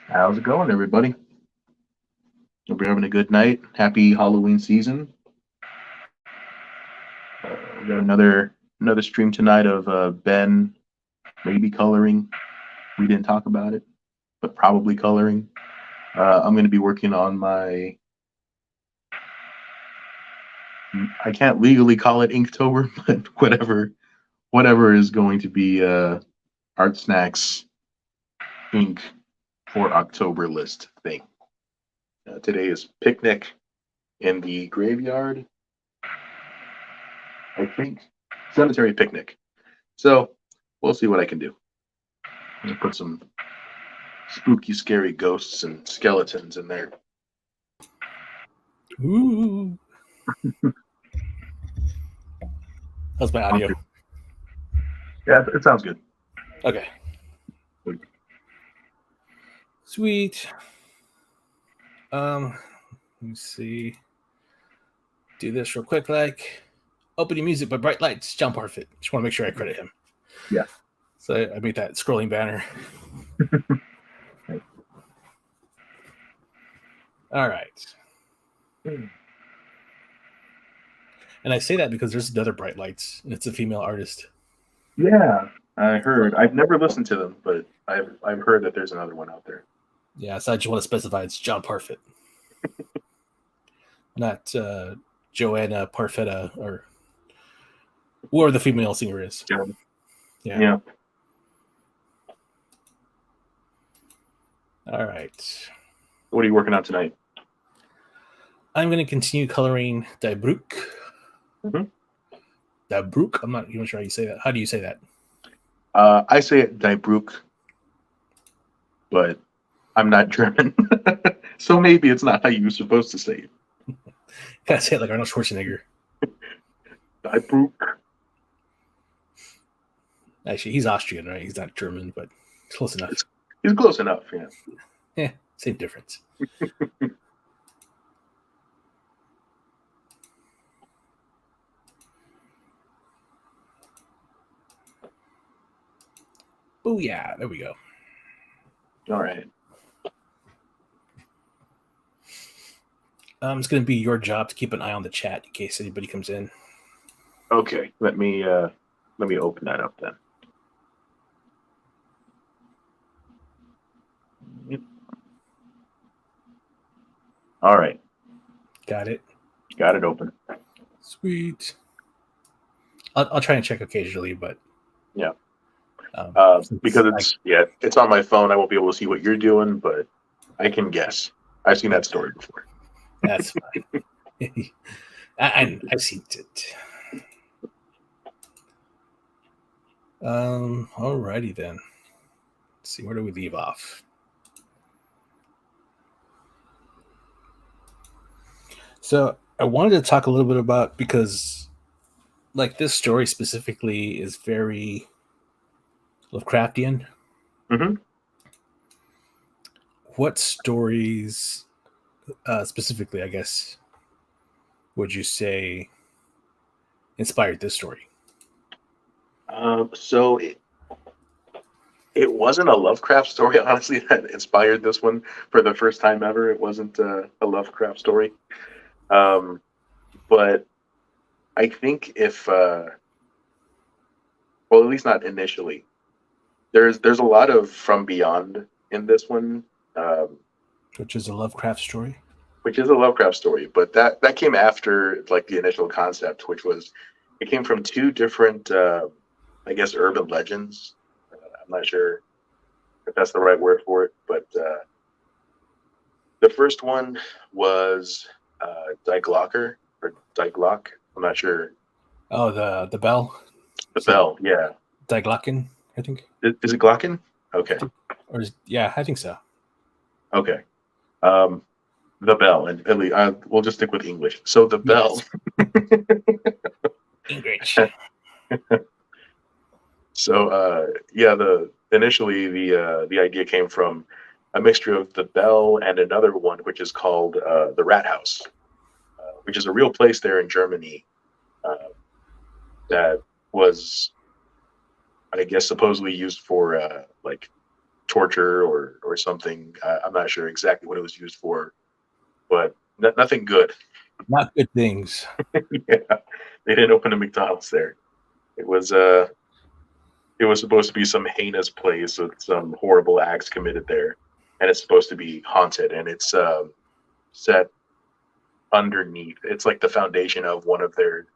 How's it going, everybody? Hope you're having a good night. Happy Halloween season. We got another stream tonight of Ben maybe coloring. We didn't talk about it, but probably coloring. I'm going to be working on my. I can't legally call it Inktober, but whatever is going to be Art Snacks Ink for October list thing. Today is picnic in the graveyard. I think cemetery picnic. So we'll see what I can do. I'm gonna put some spooky, scary ghosts and skeletons in there. Ooh. How's my audio? Yeah, it sounds good. Okay. Sweet. Let me see. Do this real quick. Like opening music by Bright Lights, John Parfit. Just want to make sure I credit him. Yeah. So I made that scrolling banner. All right. And I say that because there's another Bright Lights, and it's a female artist. Yeah, I heard. I've never listened to them, but I've heard that there's another one out there. Yeah, so I just want to specify it's John Parfit, not Joanna Parfetta or whoever the female singer is. Yeah. All right. What are you working on tonight? I'm going to continue coloring Die Brook. Mm-hmm. Die Brook? I'm not even sure how you say that. How do you say that? I say it Die Brook, but I'm not German, so maybe it's not how you're supposed to say it. Gotta say it like Arnold Schwarzenegger. Die Brook. Actually, he's Austrian, right? He's not German, but close enough. He's close enough, yeah. Yeah, same difference. Oh yeah, there we go. All right. It's going to be your job to keep an eye on the chat in case anybody comes in. Okay, let me open that up then. Yep. All right. Got it. Got it open. Sweet. I'll try and check occasionally, but yeah, because it's on my phone. I won't be able to see what you're doing, but I can guess. I've seen that story before. That's fine. I've seen it. Alrighty then. Let's see, where do we leave off? So I wanted to talk a little bit about, because like this story specifically is very Lovecraftian. Mm-hmm. What stories specifically, I guess, would you say inspired this story? So it wasn't a Lovecraft story, honestly, that inspired this one for the first time ever. It wasn't a Lovecraft story. But I think well, at least not initially. There's a lot of From Beyond in this one, which is a Lovecraft story. Which is a Lovecraft story, but that came after like the initial concept, which was it came from two different, I guess, urban legends. I'm not sure if that's the right word for it, but the first one was Dyglocker or Dyglock. I'm not sure. Oh, the bell. The bell, yeah. Dyglocken, I think. Is it Glocken? Okay. Yeah, I think so. Okay. The bell, and we'll just stick with English. So the bell. English. So initially the idea came from a mixture of the bell and another one, which is called the Rat House, which is a real place there in Germany that was, I guess, supposedly used for like torture or something. I'm not sure exactly what it was used for, but nothing good. Not good things. Yeah, they didn't open a McDonald's there. It was it was supposed to be some heinous place with some horrible acts committed there, and it's supposed to be haunted, and it's set underneath. It's like the foundation of one of their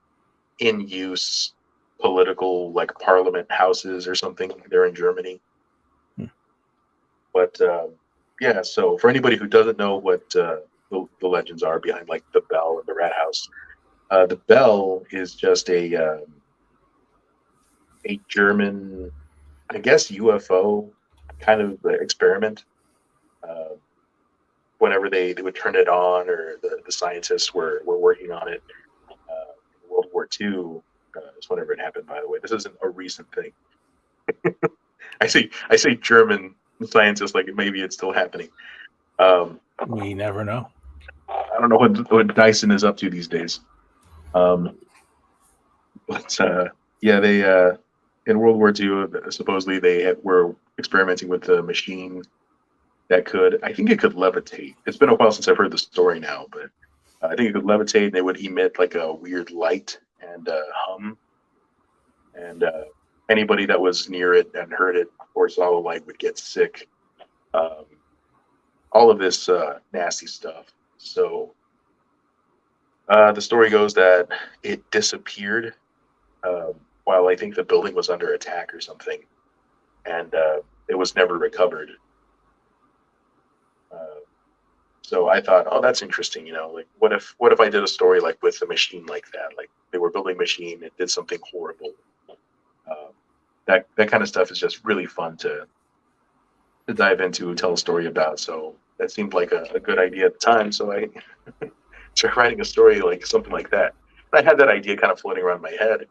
in use political like parliament houses or something. They're in Germany. Hmm. But yeah, so for anybody who doesn't know what the legends are behind like the bell and the rat house, the bell is just a German, I guess, UFO kind of experiment. Uh, Whenever they would turn it on, or the scientists were working on it, in World War II, is whenever it happened. By the way, this isn't a recent thing. I say German scientists like maybe it's still happening. Um, We never know. I don't know what Dyson is up to these days. Um, but yeah, they in World War II supposedly were experimenting with a machine that could, I think it could levitate. It's been a while since I've heard the story now, but I think it could levitate and they would emit like a weird light and hum. And anybody that was near it and heard it or saw the light would get sick. Um, all of this nasty stuff. So the story goes that it disappeared while I think the building was under attack or something, and it was never recovered. Uh, so I thought, oh, that's interesting. Like what if I did a story like with a machine like that? Like they were building a machine, it did something horrible. Um, that kind of stuff is just really fun to dive into and tell a story about. So that seemed like a good idea at the time. So I started writing a story like something like that. I had that idea kind of floating around my head.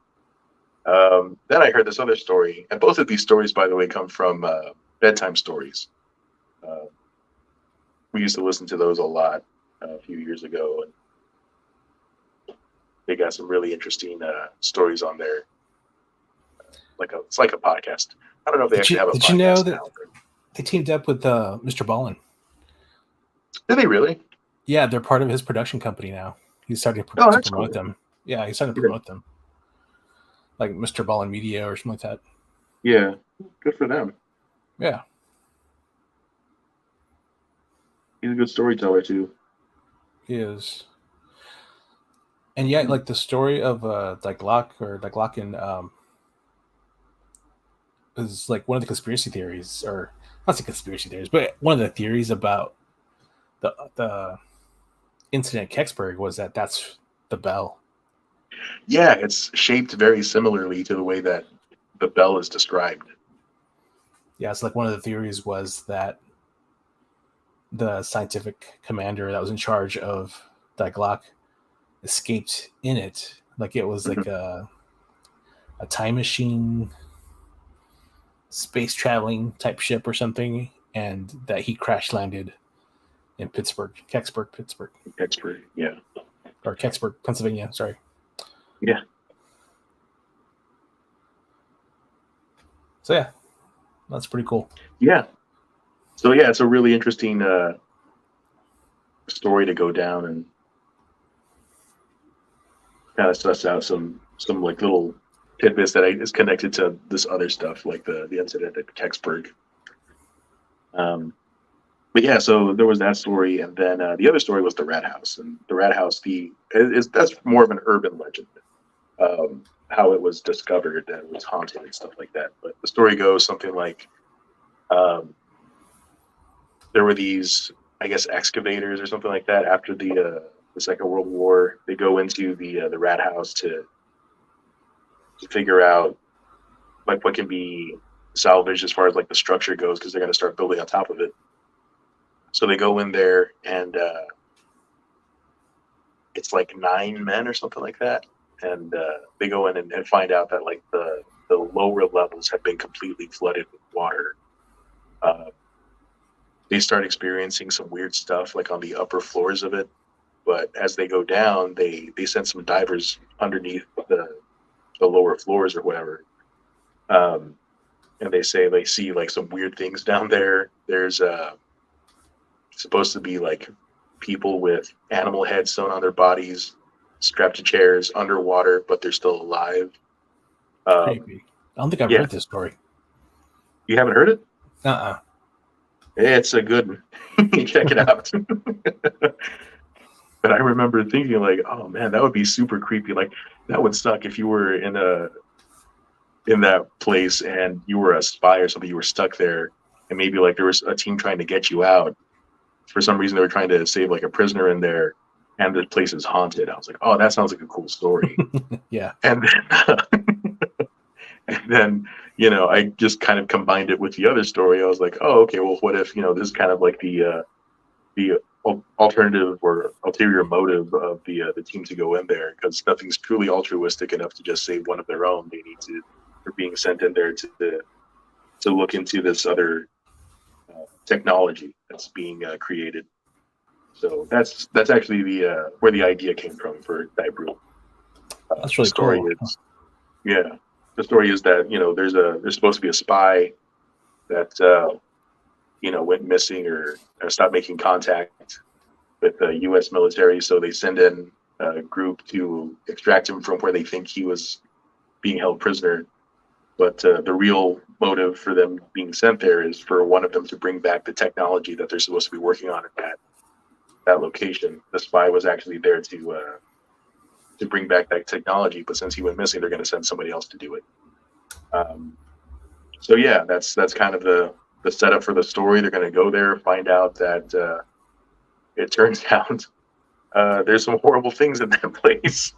Then I heard this other story, and both of these stories, by the way, come from bedtime stories. Uh, we used to listen to those a lot a few years ago, and they got some really interesting stories on there. It's like a podcast. I don't know if they Did actually you have a did you know podcast that now. they teamed up with Mr. Ballin? Did they really? Yeah, they're part of his production company now. He's starting to, Oh, to that's cool. promote them. Yeah, he's starting to promote them, like Mr. Ballin Media or something like that. Yeah, good for them. Yeah, He's a good storyteller too. he is. And yet, like the story of Locke and is like one of the conspiracy theories, or not the conspiracy theories, but one of the theories about the incident at Kecksburg was that that's the bell. Yeah, it's shaped very similarly to the way that the bell is described. Yeah, it's like one of the theories was that the scientific commander that was in charge of Die Glock escaped in it. Like it was like a time machine, space traveling type ship or something, and that he crash landed in Pittsburgh, Pittsburgh, Expert, yeah, or Kecksburg, Pennsylvania. Sorry. yeah, So yeah, that's pretty cool. yeah. So yeah, it's a really interesting story to go down and kind of suss out some like little tidbits that is connected to this other stuff, like the incident at Kecksburg. But yeah, so there was that story, and then the other story was the Rat House, and the Rat House, that's more of an urban legend. How it was discovered that it was haunted and stuff like that. But the story goes something like um, there were these, I guess, excavators or something like that after the Second World War. They go into the Rat House to figure out like what can be salvaged as far as like the structure goes, because they're going to start building on top of it. So they go in there, and it's like 9 men or something like that, and they go in and find out that like the lower levels have been completely flooded with water. Uh, they start experiencing some weird stuff like on the upper floors of it, but as they go down, they send some divers underneath the lower floors or whatever. Um, and they say they see like some weird things down there. There's supposed to be like people with animal heads sewn on their bodies, strapped to chairs underwater, but they're still alive. Creepy. I don't think I've Yeah, heard this story. you haven't heard it? Uh-uh. It's a good one. Check it out. But I remember thinking like, oh man, that would be super creepy. Like that would suck if you were in that place and you were a spy or something. You were stuck there, and maybe like there was a team trying to get you out. For some reason, they were trying to save like a prisoner in there, and the place is haunted. I was like, oh, that sounds like a cool story. Yeah. And then, and then I just kind of combined it with the other story. I was like, oh, okay, well, what if this is kind of like the alternative or ulterior motive of the team to go in there, because nothing's truly altruistic enough to just save one of their own. They need to, they're being sent in there to look into this other technology that's being created. So that's actually the where the idea came from for Die Brute. That's really The story cool. is, yeah, the story is that there's supposed to be a spy that went missing or stopped making contact with the U.S. military, so they send in a group to extract him from where they think he was being held prisoner. But the real motive for them being sent there is for one of them to bring back the technology that they're supposed to be working on at that location. The spy was actually there to bring back that technology, but since he went missing, they're going to send somebody else to do it. So yeah, that's kind of the setup for the story. They're going to go there, find out that it turns out there's some horrible things in that place,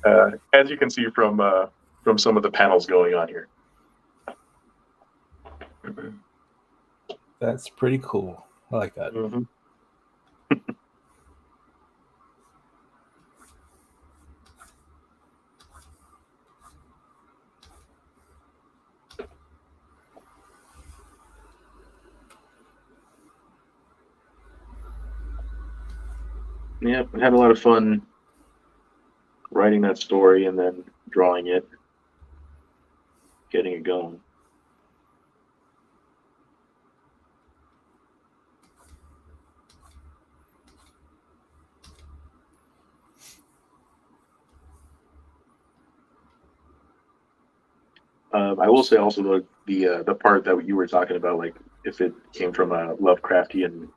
as you can see from some of the panels going on here. That's pretty cool. I like that. Mm-hmm. Yeah, I had a lot of fun writing that story and then drawing it, getting it going. I will say also the part that you were talking about, like if it came from a Lovecraftian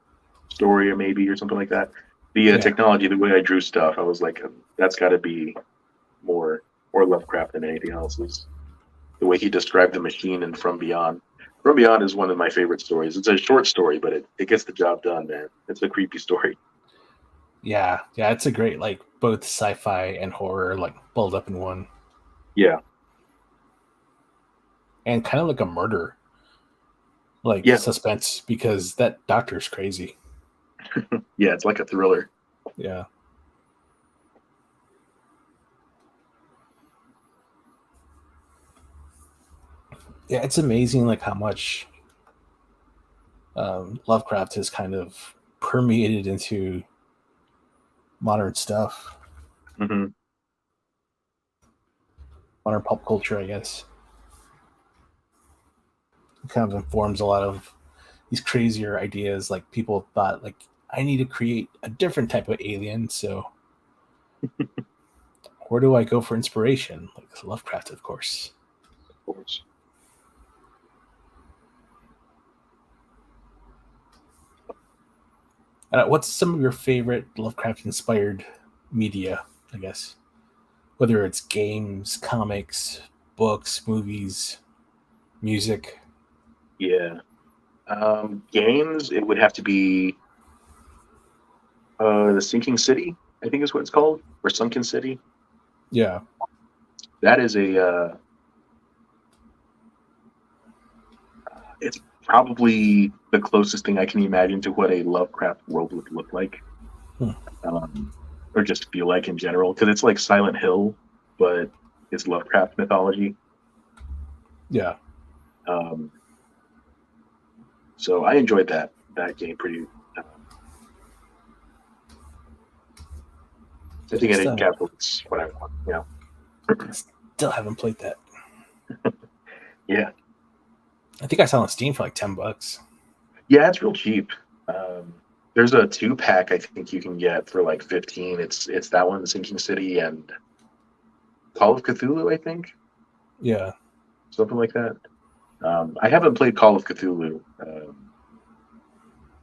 story or maybe or something like that. The technology, the way I drew stuff, I was like, that's got to be more Lovecraft than anything else. Is the way he described the machine and From Beyond. From Beyond is one of my favorite stories. It's a short story, but it gets the job done, man. It's a creepy story. Yeah, it's a great like both sci-fi and horror like balled up in one. Yeah, and kind of like a murder, like suspense, because that doctor's crazy. Yeah, it's like a thriller. Yeah. Yeah, it's amazing like how much Lovecraft has kind of permeated into modern stuff. Mm-hmm. Modern pop culture, I guess. It kind of informs a lot of these crazier ideas. Like people thought, like, I need to create a different type of alien, so where do I go for inspiration? Like Lovecraft, of course. Of course. What's some of your favorite Lovecraft-inspired media, I guess? Whether it's games, comics, books, movies, music. Yeah. Games, it would have to be The Sinking City, I think is what it's called, or Sunken City. Yeah. That is a it's probably the closest thing I can imagine to what a Lovecraft world would look like. Or just feel like in general, because it's like Silent Hill, but it's Lovecraft mythology. Yeah. So I enjoyed that game pretty. I think it encapsulates what I want. Yeah. Still haven't played that. Yeah. I think I saw it on Steam for like $10. Yeah, it's real cheap. Um, there's a 2-pack I think you can get for like 15. It's that one, Sinking City and Call of Cthulhu, I think, Yeah. something like that. I haven't played Call of Cthulhu,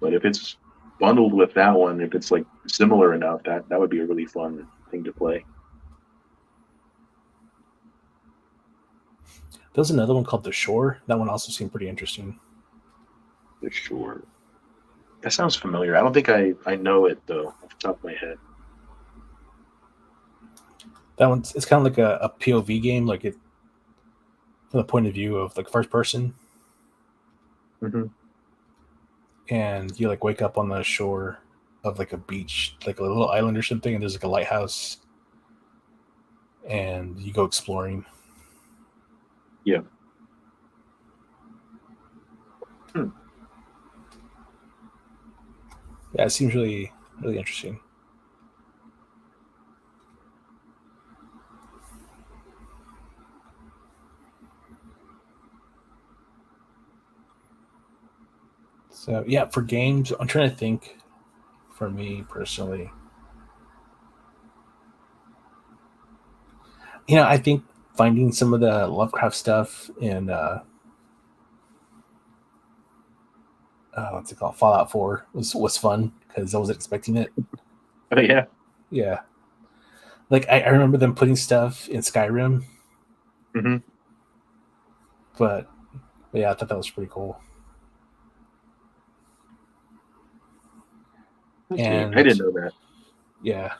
but if it's bundled with that one, if it's like similar enough, that would be a really fun thing to play. There's another one called The Shore. That one also seemed pretty interesting. For sure. That sounds familiar. I don't think I know it though, off the top of my head. That one's it's kind of like a POV game, like it from the point of view of like first person, Hmm. and you like wake up on the shore of like a beach, like a little island or something, and there's like a lighthouse, and you go exploring. Yeah. Hmm. Yeah, it seems really interesting. So yeah, for games, I'm trying to think. For me personally, I think finding some of the Lovecraft stuff in what's it called, Fallout 4 was fun because I wasn't expecting it. Oh yeah. Yeah, like I remember them putting stuff in Skyrim, Hmm. but yeah, I thought that was pretty cool. Okay. I And didn't know that. yeah,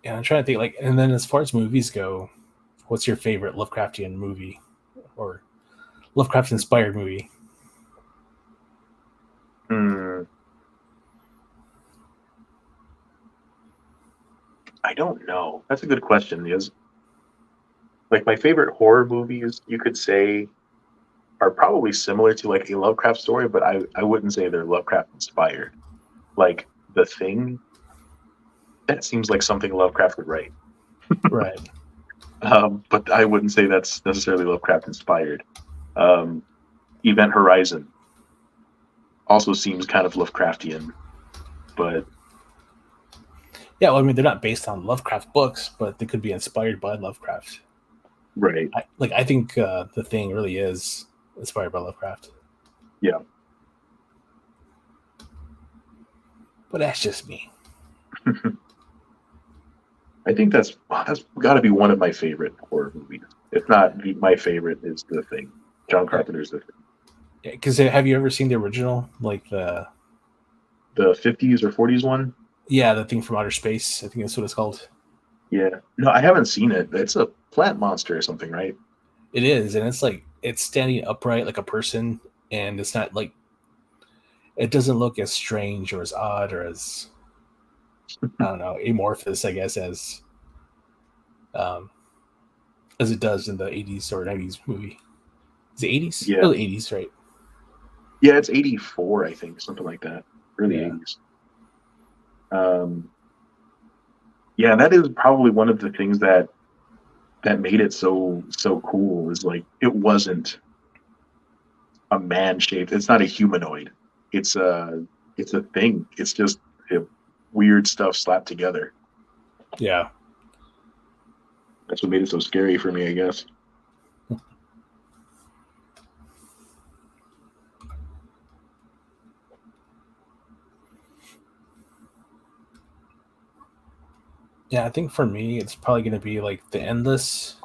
and I'm trying to think like, and then as far as movies go, what's your favorite Lovecraftian movie or Lovecraft inspired movie? Hmm. I don't know. That's a good question. Because like my favorite horror movies, you could say, are probably similar to like a Lovecraft story, but I wouldn't say they're Lovecraft inspired. Like The Thing, that seems like something Lovecraft would write. Right. But I wouldn't say that's necessarily Lovecraft inspired. Um, Event Horizon also seems kind of Lovecraftian, but Yeah, well, I mean, they're not based on Lovecraft books, but they could be inspired by Lovecraft. right. I think the thing really is inspired by Lovecraft, Yeah. but that's just me. I think that's got to be one of my favorite horror movies. If not my favorite is The Thing. John Yeah, Carpenter's The Thing. because have you ever seen the original, like The 50s or 40s one? the thing from outer space? I think that's what it's called. Yeah. No, I haven't seen it. It's a plant monster or something, right? It is, and it's like it's standing upright like a person, and it's not like it doesn't look as strange or as odd or as I don't know amorphous, I guess, um, as it does in the '80s or '90s movie. Is it '80s? Yeah. Oh, the '80s, right? Yeah, it's 84, I think, something like that. Early Yeah, 80s. Um, yeah, that is probably one of the things that made it so cool is like it wasn't a man shaped. It's not a humanoid. It's a thing. It's just weird stuff slapped together. yeah. That's what made it so scary for me, I guess. Yeah, I think for me, it's probably going to be like The Endless.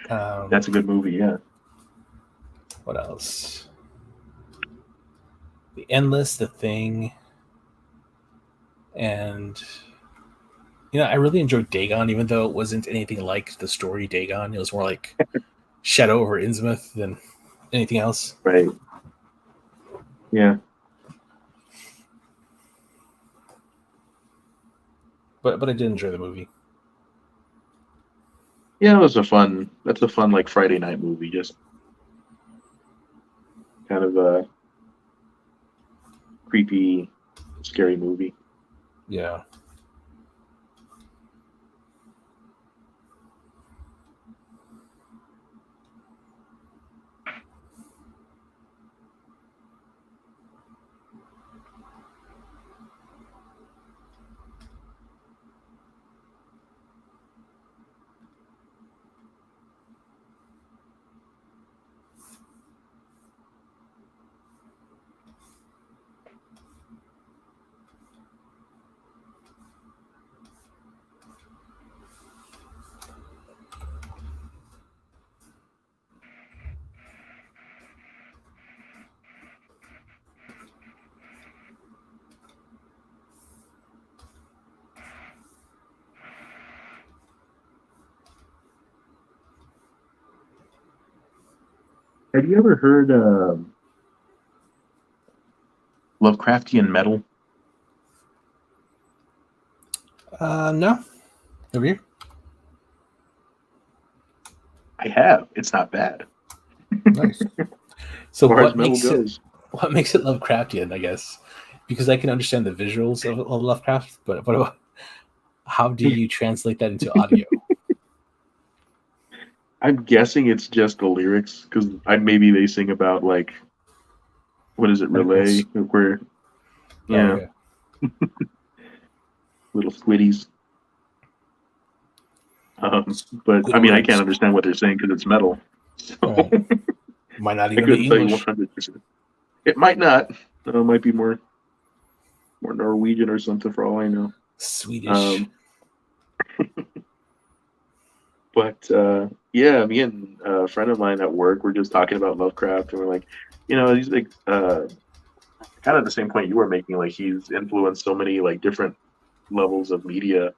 That's a Um, good movie. Yeah. what else? The Endless, The Thing, and I really enjoyed Dagon, even though it wasn't anything like the story Dagon. It was more like Shadow over Innsmouth than anything else. Right. Yeah. But I did enjoy the movie. Yeah. It was a fun. That's a fun like Friday night movie. Just kind of a creepy, scary movie. Yeah. Have you ever heard Lovecraftian metal? No. Have you? I have. It's not bad, Nice. So as far as metal goes. what makes it Lovecraftian, I guess? Because I can understand the visuals of Lovecraft, but what about how do you translate that into audio? I'm guessing it's just the lyrics because maybe they sing about like what is it, relay, Tentacles. where Oh yeah, yeah. little squiddies. But I mean, I can't Squidwards. understand what they're saying because it's metal. So Right. Might not I even be couldn't tell you English. 100%. It might not. It might be more Norwegian or something for all I know. Swedish. Um, but yeah, me and a friend of mine at work were just talking about Lovecraft, and we're like, he's like kind of the same point you were making. Like he's influenced so many like different levels of media,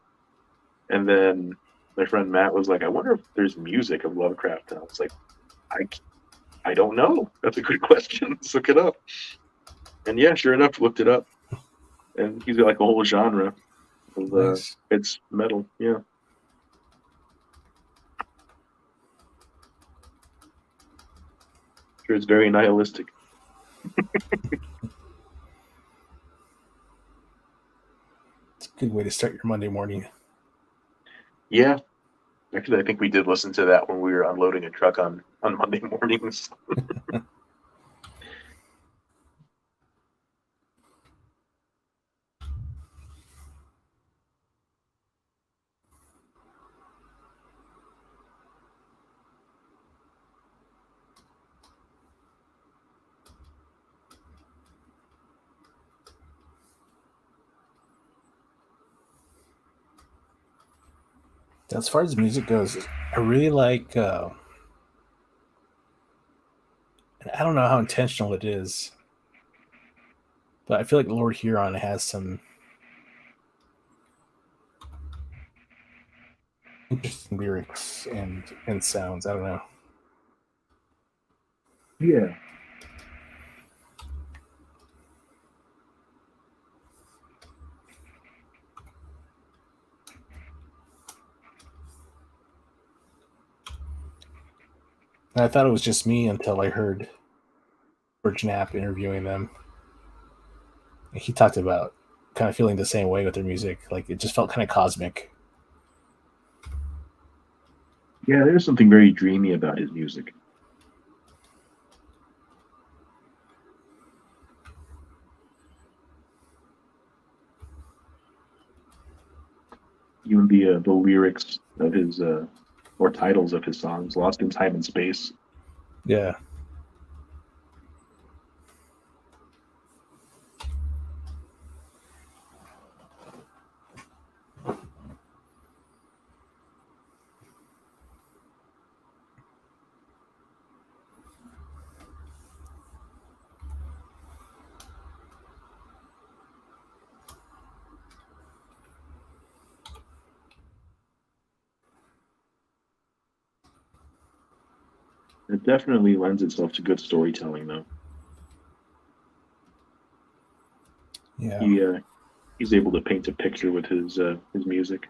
and then my friend Matt was like, I wonder if there's music of Lovecraft, and I was like, I I don't know. That's a good question. Let's look it up. And yeah, sure enough, looked it up, and he's got like a whole genre of Nice. it's metal. Yeah, sure, it's very nihilistic. It's a good way to start your Monday morning. Yeah, actually, I think we did listen to that when we were unloading a truck on Monday mornings. As far as music goes, I really like. And I don't know how intentional it is, but I feel like Lord Huron has some interesting lyrics and sounds. I don't know. Yeah, And I thought it was just me until I heard George Knapp interviewing them. And he talked about kind of feeling the same way with their music. Like it just felt kind of cosmic. yeah. There's something very dreamy about his music. Even the lyrics of his or titles of his songs, "Lost in Time and Space." Yeah. It definitely lends itself to good storytelling, though. Yeah. He's able to paint a picture with his music.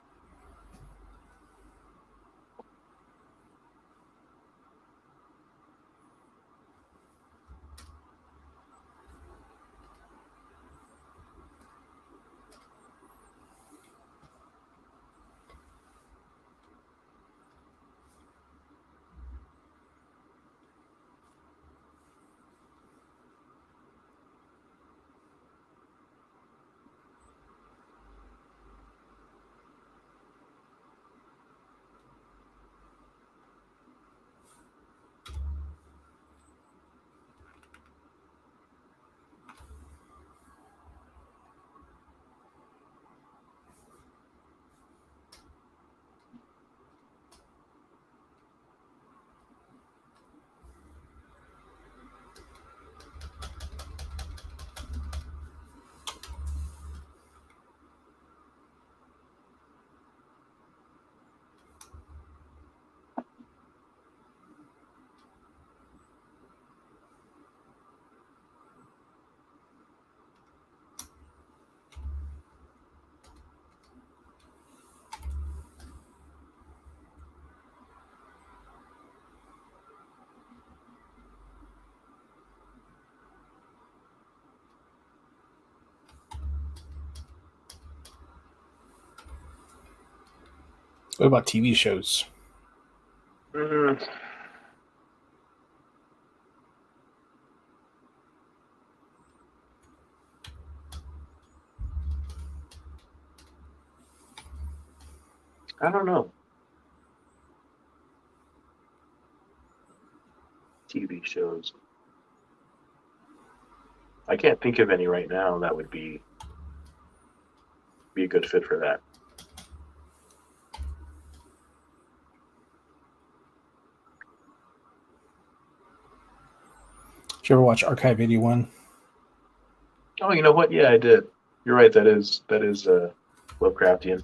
What about TV shows? Mm, I don't know. TV shows. I can't think of any right now that would be a good fit for that. Did you ever watch Archive 81? Oh, you know what? Yeah, I did. You're right. That is Lovecraftian.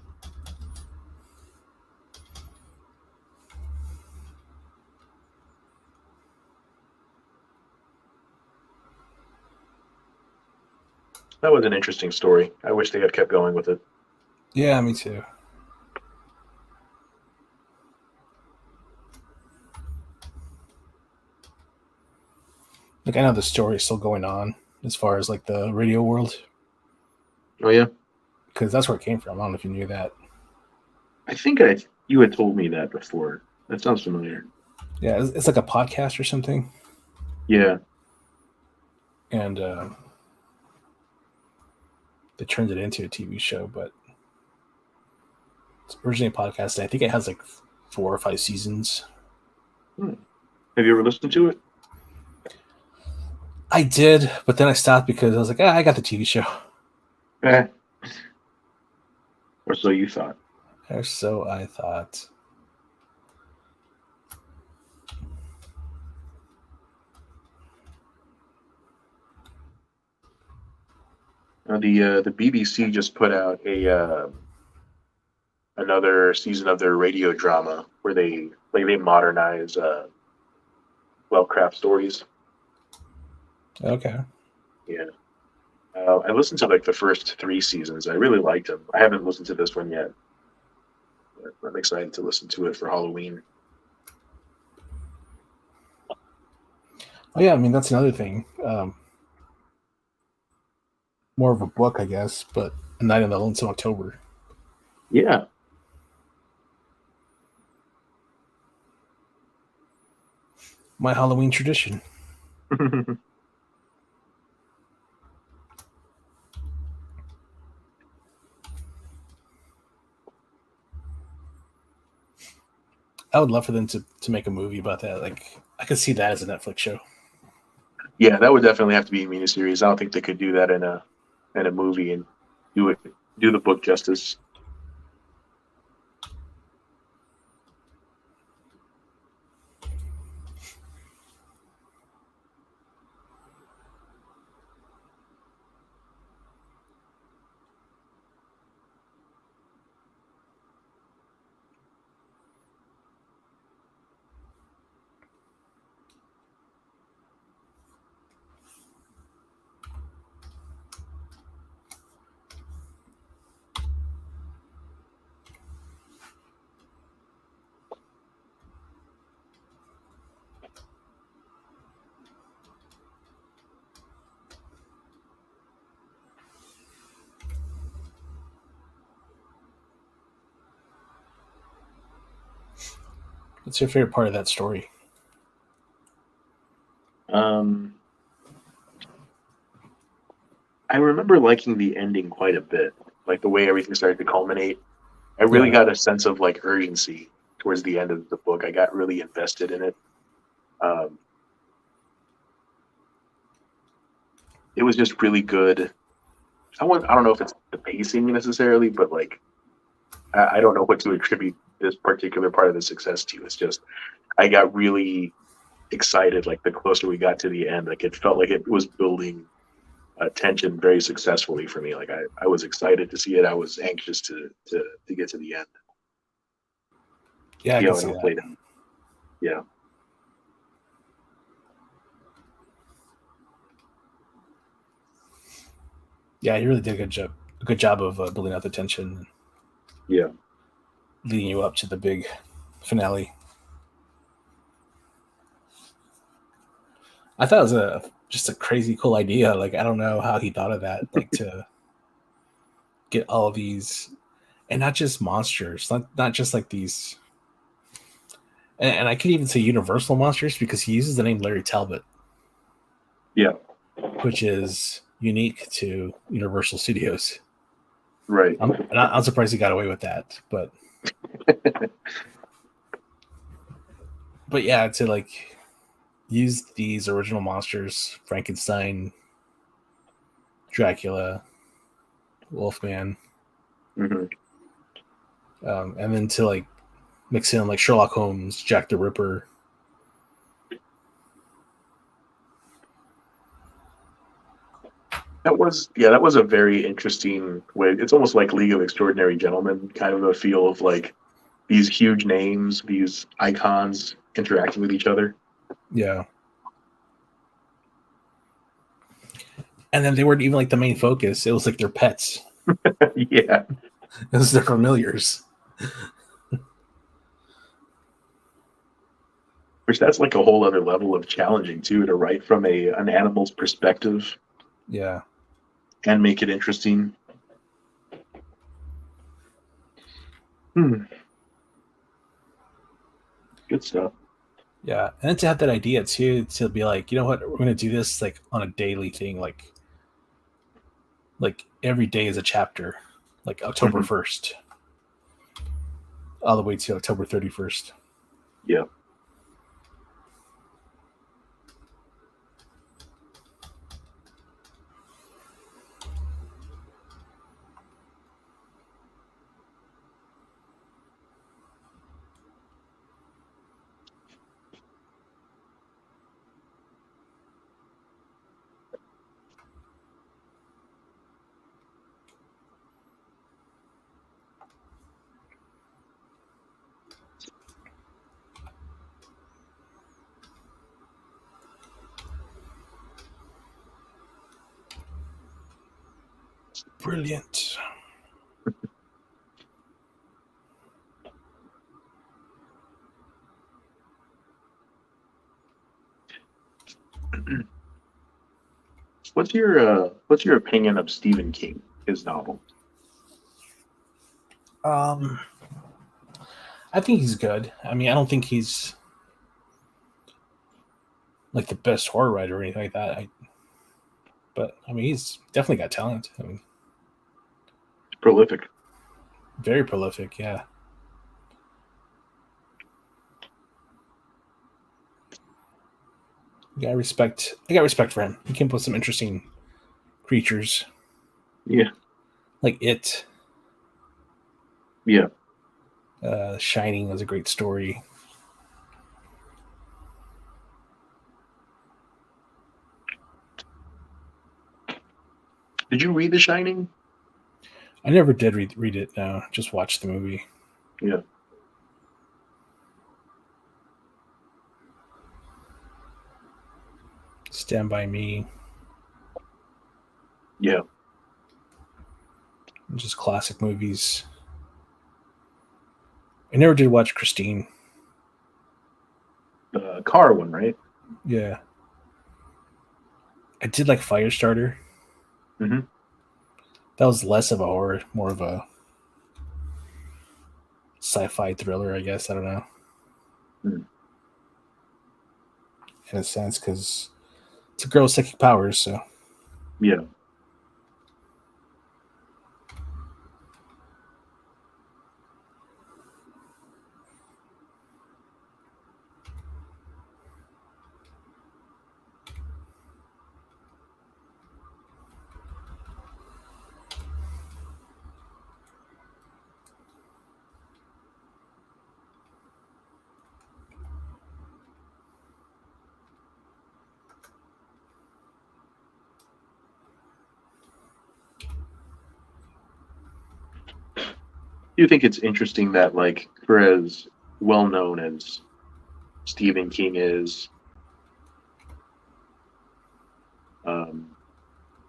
That was an interesting story. I wish they had kept going with it. Yeah, me too. Like, I know the story is still going on as far as like the radio world, Oh yeah, because that's where it came from. I don't know if you knew that. I think you had told me that before. That sounds familiar. Yeah, it's like a podcast or something, Yeah. and they turned it into a TV show. But it's originally a podcast. And I think it has like 4 or 5 seasons. Hmm. Have you ever listened to it? I did, but then I stopped because I was like, I got the TV show. Eh. Or so you thought. Or so I thought. The BBC just put out a another season of their radio drama where they modernize Lovecraft stories. Okay. Yeah. I listened to like the first 3 seasons. I really liked them. I haven't listened to this one yet, but I'm excited to listen to it for Halloween. Oh yeah, I mean that's another thing. More of a book, I guess, but A Night on the Lonesome October. Yeah. My Halloween tradition. I would love for them to make a movie about that. Like, I could see that as a Netflix show. Yeah, that would definitely have to be a miniseries. I don't think they could do that in a movie and do the book justice. What's your favorite part of that story? Um, I remember liking the ending quite a bit, like the way everything started to culminate. I really Yeah. got a sense of like urgency towards the end of the book. I got really invested in it. Um, it was just really good. I don't know if it's the pacing necessarily, but like I don't know what to attribute this particular part of the success to. It's just I got really excited like the closer we got to the end. Like it felt like it was building tension very successfully for me. Like I was excited to see it. I was anxious to get to the end. Yeah, I See can how it see all that. played out. Yeah. Yeah, you really did a good job of building out the tension, and Yeah. leading you up to the big finale. I thought it was just a crazy cool idea. Like, I don't know how he thought of that. Like, to get all of these, and not just monsters, not just like these. And I could even say Universal monsters because he uses the name Larry Talbot. Yeah. Which is unique to Universal Studios. Right. I'm surprised he got away with that, but yeah, to like use these original monsters, Frankenstein, Dracula, Wolfman, Mm-hmm. And then to like mix in like Sherlock Holmes, Jack the Ripper. That was a very interesting way. It's almost like League of Extraordinary Gentlemen, kind of a feel of like these huge names, these icons interacting with each other. Yeah. And then they weren't even like the main focus. It was like their pets. Yeah. It was their familiars. Which that's like a whole other level of challenging too, to write from an animal's perspective. Yeah. And make it interesting. Good stuff. Yeah. And then to have that idea too, to be like, you know what, we're gonna do this like on a daily thing, like every day is a chapter, like October 1st all the way to October 31st. Yeah. Brilliant. What's your opinion of Stephen King, his novel? I think he's good. I mean, I don't think he's like the best horror writer or anything like that. But I mean, he's definitely got talent. I mean, It's prolific. very prolific. Yeah. I got respect for him. He came up with some interesting creatures. Yeah. Like It. Yeah. Shining was a great story. Did you read The Shining? I never did read it. No, just watched the movie. Yeah. Stand By Me. Yeah. Just classic movies. I never did watch Christine. The car one, right? Yeah. I did like Firestarter. Mm-hmm. That was less of a horror, more of a sci-fi thriller, I guess. I don't know. Mm. In a sense, because it's a girl with psychic powers, so. Yeah. Do you think it's interesting that, like, for as well known as Stephen King is,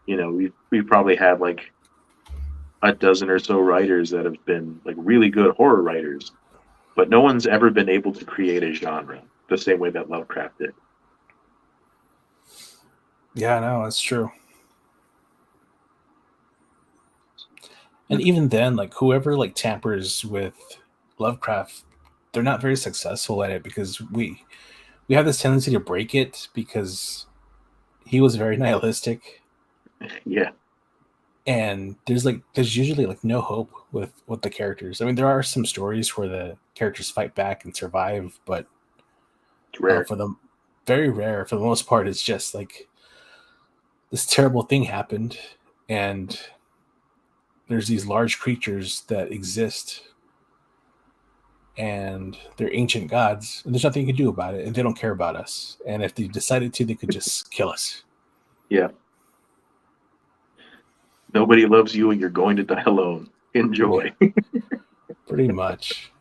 we've probably had like a dozen or so writers that have been like really good horror writers, but no one's ever been able to create a genre the same way that Lovecraft did. Yeah, no, that's true. And even then, like whoever like tampers with Lovecraft, they're not very successful at it because we have this tendency to break it because he was very nihilistic, Yeah, and there's usually like no hope with the characters. I mean, there are some stories where the characters fight back and survive, but it's rare. for them, very rare. For the most part, it's just like this terrible thing happened, and there's these large creatures that exist, and they're ancient gods, and there's nothing you can do about it, and they don't care about us. And if they decided to, they could just kill us. Yeah. Nobody loves you and you're going to die alone. Enjoy. Yeah, pretty much.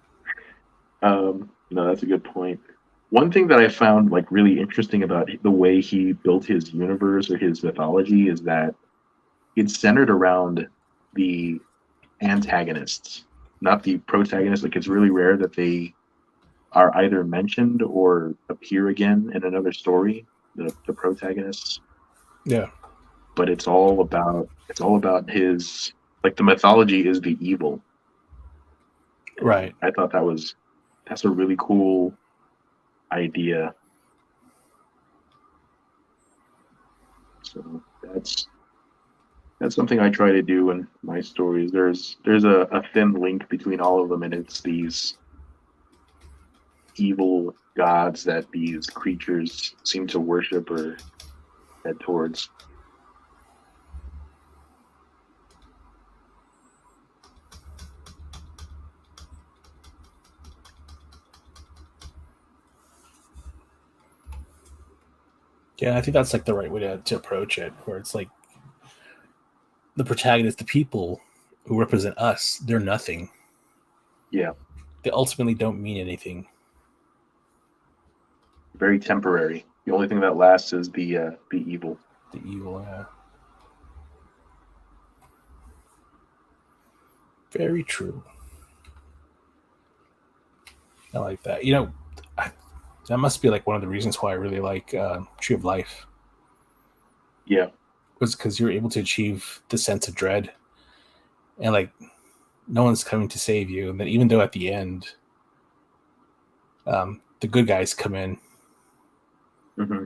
No, that's a good point. One thing that I found like really interesting about the way he built his universe or his mythology is that it's centered around the antagonists, not the protagonists. Like it's really rare that they are either mentioned or appear again in another story, the protagonists. Yeah. But it's all about his, like, the mythology is the evil. And Right. I thought that's a really cool idea. So that's something I try to do in my stories. There's a thin link between all of them, and it's these evil gods that these creatures seem to worship or head towards. Yeah, I think that's like the right way to approach it, where it's like the protagonist, the people who represent us, they're nothing. Yeah, They ultimately don't mean anything. very temporary. The only thing that lasts is the evil. The evil, yeah. Very true. I like that. That must be like one of the reasons why I really like Tree of Life, Yeah. was because you're able to achieve the sense of dread, and like no one's coming to save you. And then even though at the end, the good guys come in, Hmm.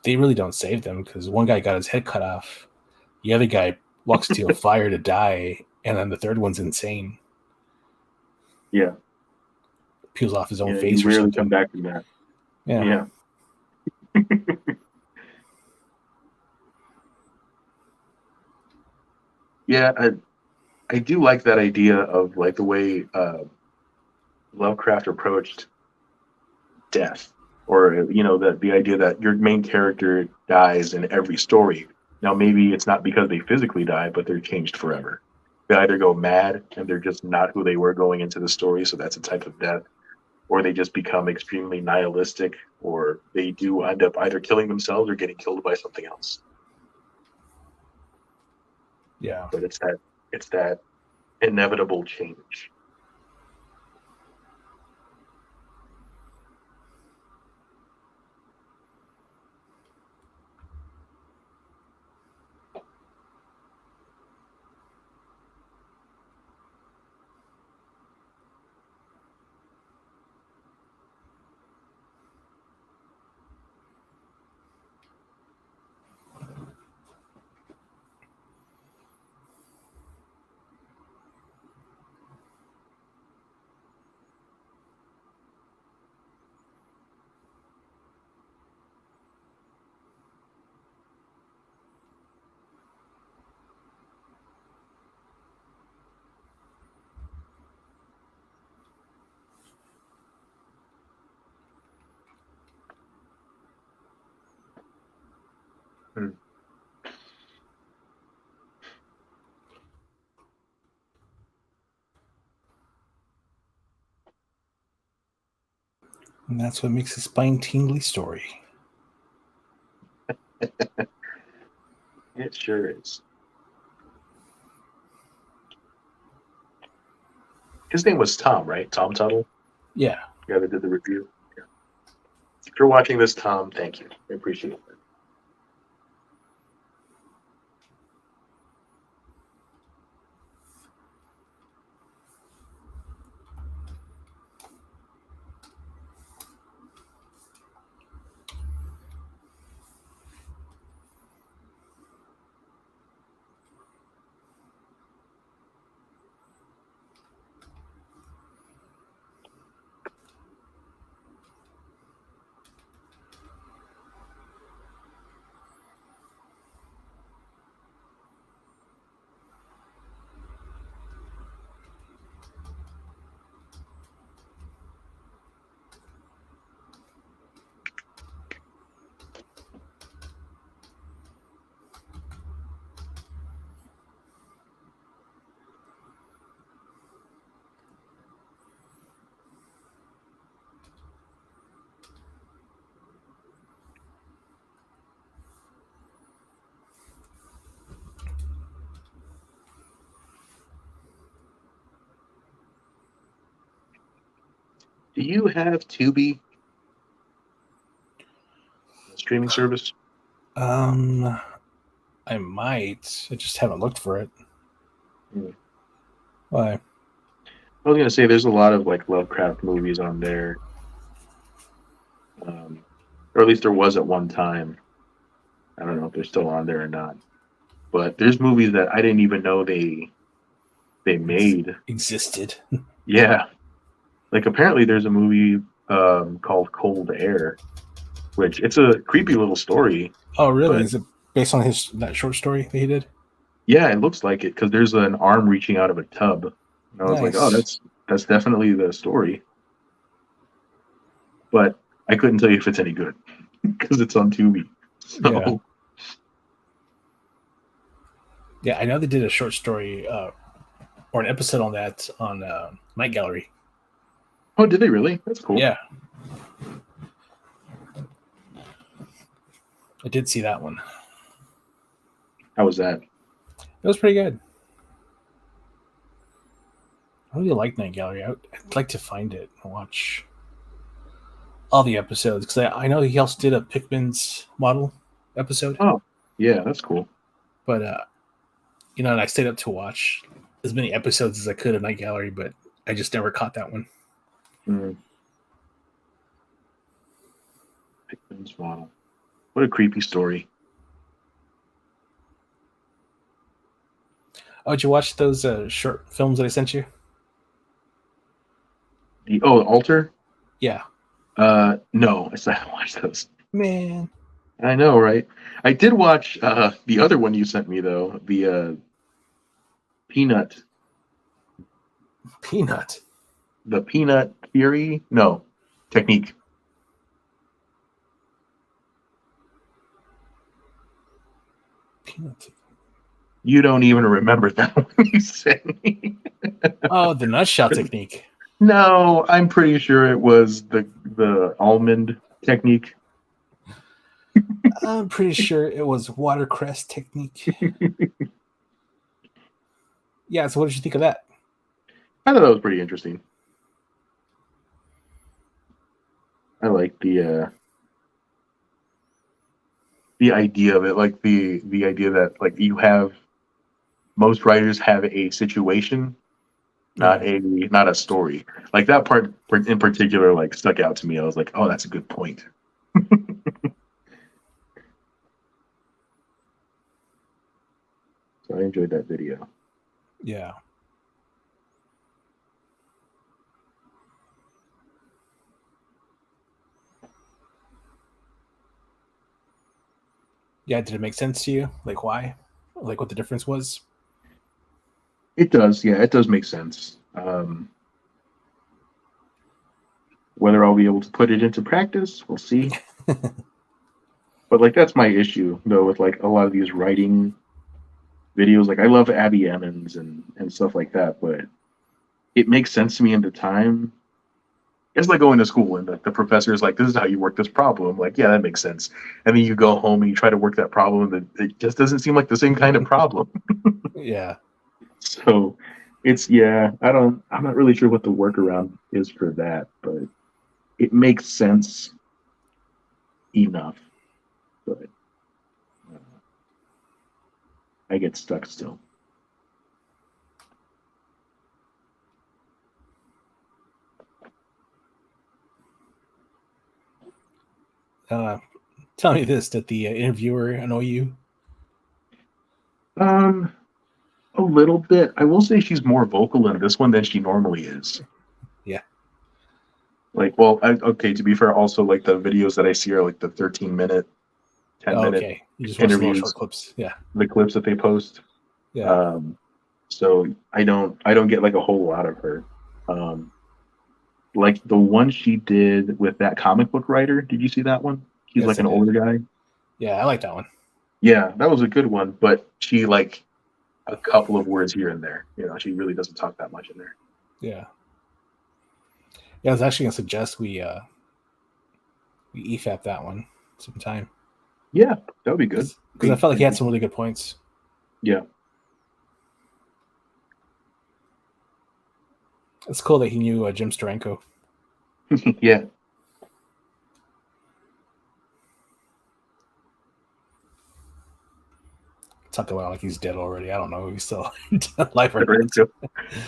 they really don't save them because one guy got his head cut off, the other guy walks into a fire to die, and then the third one's insane, Yeah. peels off his own Yeah. You face or rarely come something. back from that. Yeah, Yeah. Yeah. I do like that idea of like the way Lovecraft approached death, or the idea that your main character dies in every story. Now maybe it's not because they physically die, but they're changed forever. They either go mad and they're just not who they were going into the story, so that's a type of death, or they just become extremely nihilistic, or they do end up either killing themselves or getting killed by something else. yeah. But it's that inevitable change. Hmm. And that's what makes a spine tingly story. It sure is. His name was Tom, right? Tom Tuttle, Yeah. the guy that did the review. Yeah. If you're watching this, Tom, thank you. I appreciate it. Do you have Tubi, the streaming service? I might. I just haven't looked for it. Hmm. Why? I was gonna say there's a lot of like Lovecraft movies on there, or at least there was at one time. I don't know if they're still on there or not. But there's movies that I didn't even know they made. Existed. Yeah, like apparently there's a movie called Cold Air, which it's a creepy little story. Oh, really? But Is it based on that short story that he did? yeah, it looks like it because there's an arm reaching out of a tub, and I was like, oh, Nice. that's definitely the story. But I couldn't tell you if it's any good because it's on Tubi. Yeah. So Yeah, I know they did a short story or an episode on that on Night Gallery. oh, did they really? That's cool. Yeah, I did see that one. How was that? It was pretty good. I really like Night Gallery. I'd like to find it and watch all the episodes because I know he also did a Pikmin's model episode, Oh, yeah, that's cool. but and I stayed up to watch as many episodes as I could of Night Gallery, but I just never caught that one. Mm. Pikmin's model. What a creepy story. Oh, did you watch those short films that I sent you? The Alter? Yeah. No, I still haven't watched those. Man. I know, right? I did watch the other one you sent me though, the Peanut, Peanut. the Peanut Theory. No, Technique. Peanut. You don't even remember that one you sent me. Oh, the nutshell technique. No, I'm pretty sure it was the almond technique. I'm pretty sure it was watercress technique. Yeah, so what did you think of that? I thought that was pretty interesting. I like the idea of it, like the idea that like you have most writers have a situation, not a story. Like that part in particular, like stuck out to me. I was like, oh, that's a good point. So I enjoyed that video. Yeah. Yeah, did it make sense to you? Like why? Like what the difference was? It does, yeah, it does make sense. Whether I'll be able to put it into practice, we'll see. But like that's my issue though with like a lot of these writing videos. Like I love Abby Emmons and stuff like that, but it makes sense to me in the time. It's like going to school and the professor is like, "This is how you work this problem." Like, yeah, that makes sense. And then you go home and you try to work that problem, and it just doesn't seem like the same kind of problem. Yeah. So it's yeah, I'm not really sure what the workaround is for that, but it makes sense enough. But I get stuck still. Tell me this: did the interviewer annoy you? Um, a little bit. I will say she's more vocal in this one than she normally is. Yeah. Like, well, okay. To be fair, also like the videos that I see are like the 13-minute, 10-minute Okay. You just watch the little interviews, short clips. Yeah. the clips that they post. Yeah. So I don't get like a whole lot of her. Like the one she did with that comic book writer. Did you see that one? He's Yes, like I an did. older guy. Yeah, I like that one. Yeah, that was a good one, but she like a couple of words here and there. You know, she really doesn't talk that much in there. Yeah. Yeah, I was actually gonna suggest we EFAP that one sometime. Yeah, that would be good. Because I felt like he had some really good points. Yeah. It's cool that he knew Jim Steranko. Yeah. Talk about like he's dead already. I don't know if he's still alive or not.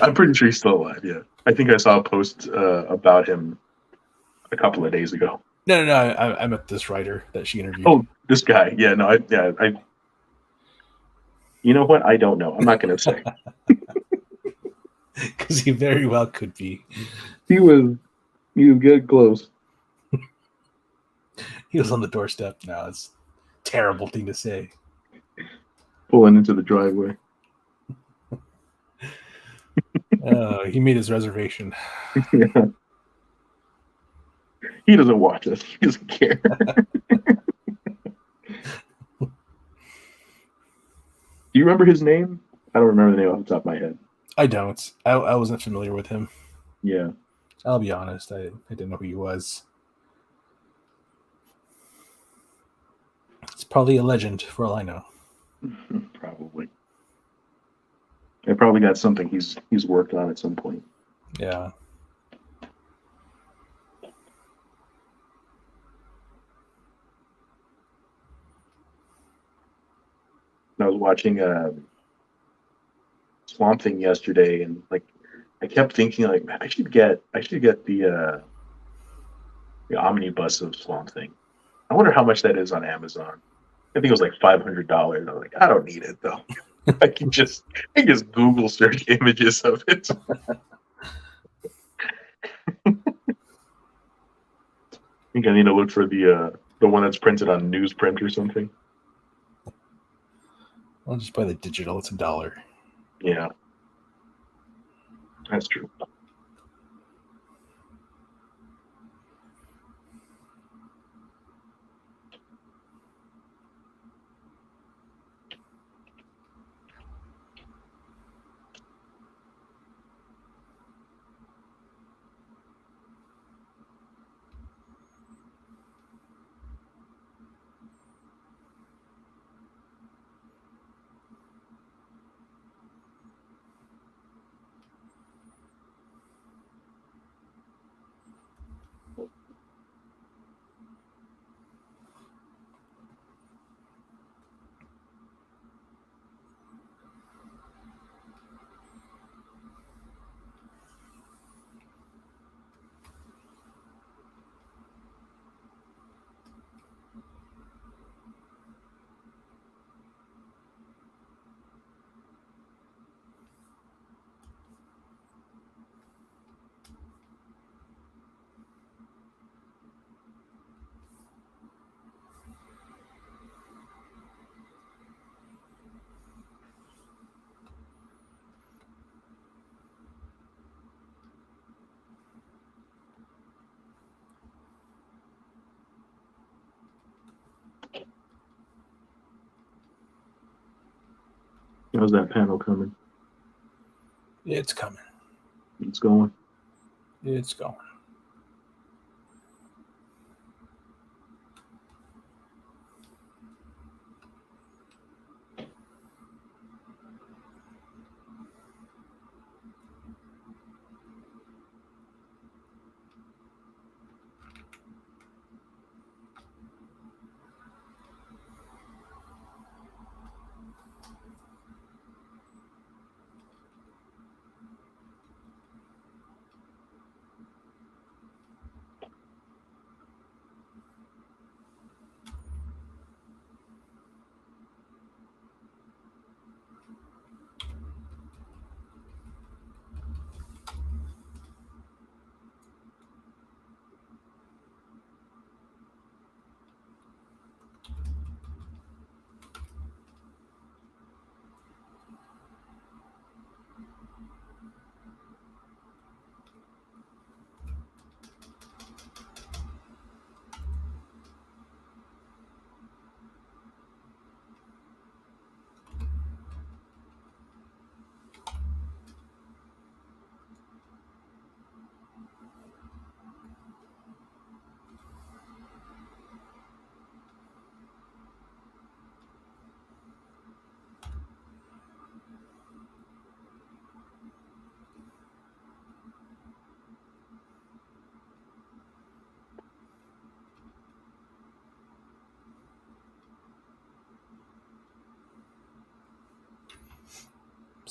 I'm pretty sure he's still alive. Yeah. I think I saw a post about him a couple of days ago. No. I met this writer that she interviewed. Oh, this guy. Yeah. No. I. You know what? I don't know. I'm not going to say. Because he very well could be. He was good close. He was on the doorstep. No, it's a terrible thing to say. Pulling into the driveway. He made his reservation. Yeah. He doesn't watch us. He doesn't care. Do you remember his name? I don't remember the name off the top of my head. I don't. I wasn't familiar with him. Yeah. I'll be honest. I didn't know who he was. It's probably a legend for all I know. Probably. I probably got something he's worked on at some point. Yeah. I was watching Swamp Thing yesterday, and like I kept thinking, like, man, I should get the omnibus of Swamp Thing. I wonder how much that is on Amazon. I think it was like $500. I'm like, I don't need it though. I can just Google search images of it. I think I need to look for the one that's printed on newsprint or something. I'll just buy the digital. It's $1. Yeah, that's true. How's that panel coming? It's coming. It's going. It's going.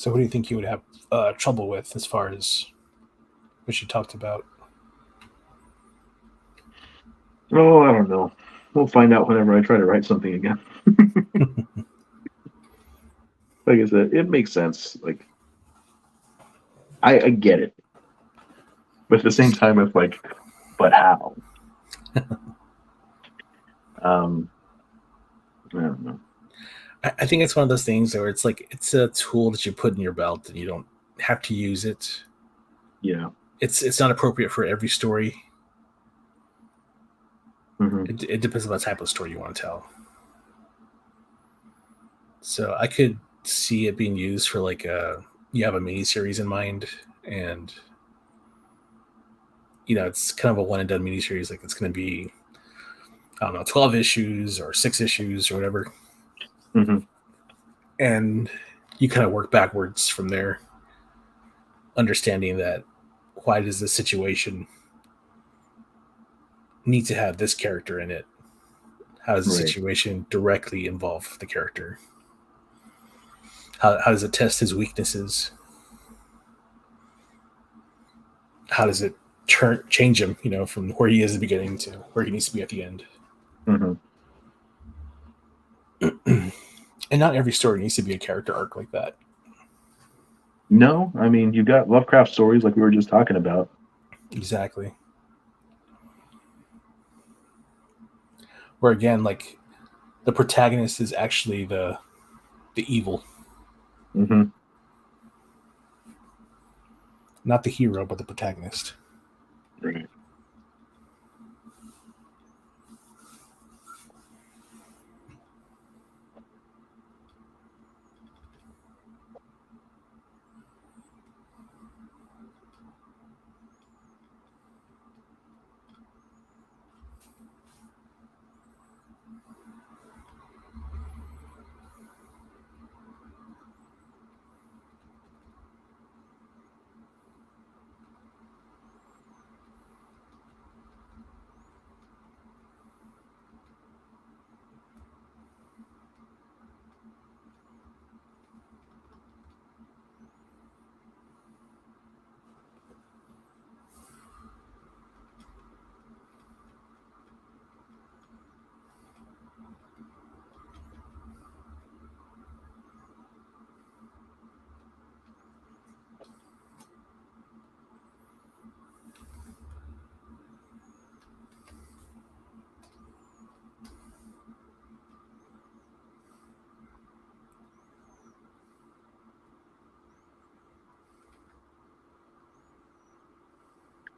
So, what do you think you would have trouble with as far as what you talked about? Oh, I don't know. We'll find out whenever I try to write something again. Like I said, it makes sense. Like I get it, but at the same time, it's like, but how? Um, I don't know. I think it's one of those things where it's like it's a tool that you put in your belt and you don't have to use it. Yeah. It's not appropriate for every story. Hmm. It depends on the type of story you want to tell. So I could see it being used for like you have a mini series in mind, and it's kind of a one and done mini series. Like it's going to be, I don't know, 12 issues or 6 issues or whatever, Hmm. and you kind of work backwards from there, understanding that why does this situation need to have this character in it? How does the Right. situation directly involve the character? How does it test his weaknesses? How does it change him, from where he is at the beginning to where he needs to be at the end? Hmm. And not every story needs to be a character arc like that. No, I mean you got Lovecraft stories like we were just talking about. Exactly. Where again, like the protagonist is actually the evil, Hmm. not the hero, but the protagonist. Right.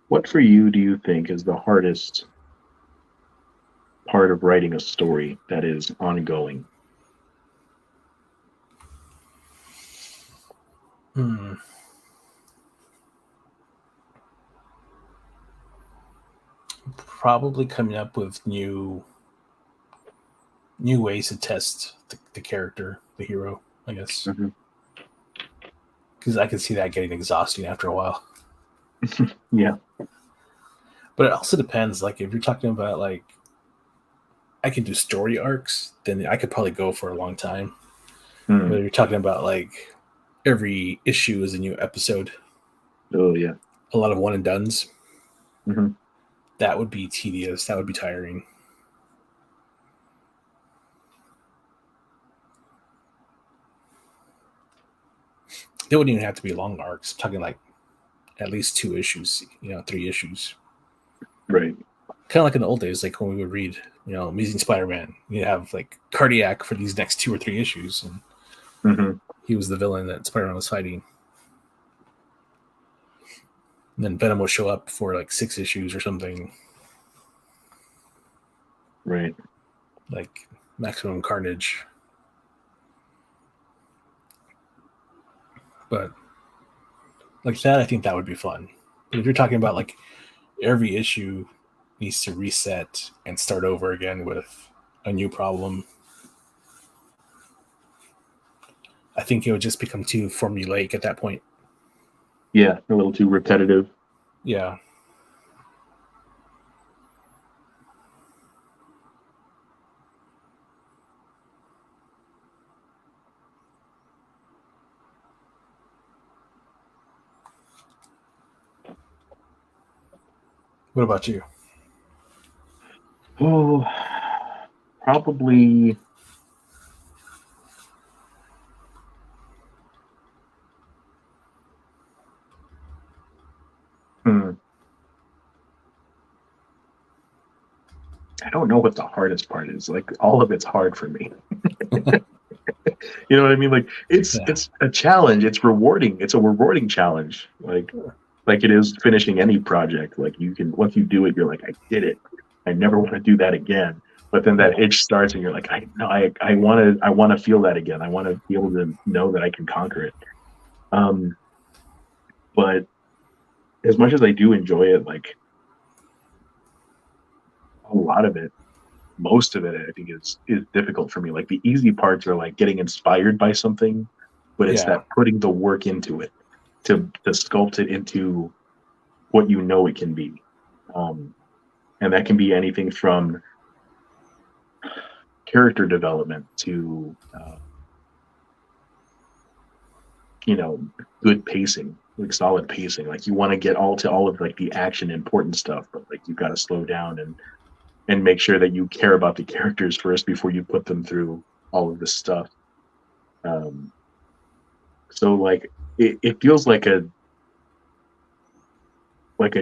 What for you do you think is the hardest part of writing a story that is ongoing? Hmm. Probably coming up with new ways to test the character, the hero, I guess. Hmm. Because I could see that getting exhausting after a while. Yeah. But it also depends. Like if you're talking about like I can do story arcs, then I could probably go for a long time. But Mm. if you're talking about like every issue is a new episode, Oh yeah. a lot of one and dones, Hmm. that would be tedious. That would be tiring. They wouldn't even have to be long arcs. I'm talking like at least 2 issues, 3 issues. Right. Kind of like in the old days, like when we would read, Amazing Spider-Man, you have like Cardiac for these next 2 or 3 issues, and Hmm. he was the villain that Spider-Man was fighting. And then Venom will show up for like 6 issues or something, Right. like Maximum Carnage. But like that, I think that would be fun. But if you're talking about like every issue needs to reset and start over again with a new problem, I think it would just become too formulaic at that point. Yeah, a little too repetitive. Yeah. What about you? Oh, probably. Hmm, I don't know what the hardest part is. Like all of it's hard for me. You know what I mean? Like Yeah. it's a challenge. It's rewarding. It's a rewarding challenge. Like it is finishing any project. Like you can once you do it, you're like, I did it. I never want to do that again. But then that Yeah. itch starts, and you're like, I no, I want to feel that again. I want to be able to know that I can conquer it. Um, but as much as I do enjoy it, like a lot of it, most of it, I think is difficult for me. Like the easy parts are like getting inspired by something, but it's Yeah. that putting the work into it to sculpt it into what you know it can be. Um, and that can be anything from character development to you know good pacing, like solid pacing. Like you want to get all to all of like the action important stuff, but like you've got to slow down and make sure that you care about the characters first before you put them through all of this stuff. Um, so like it feels like a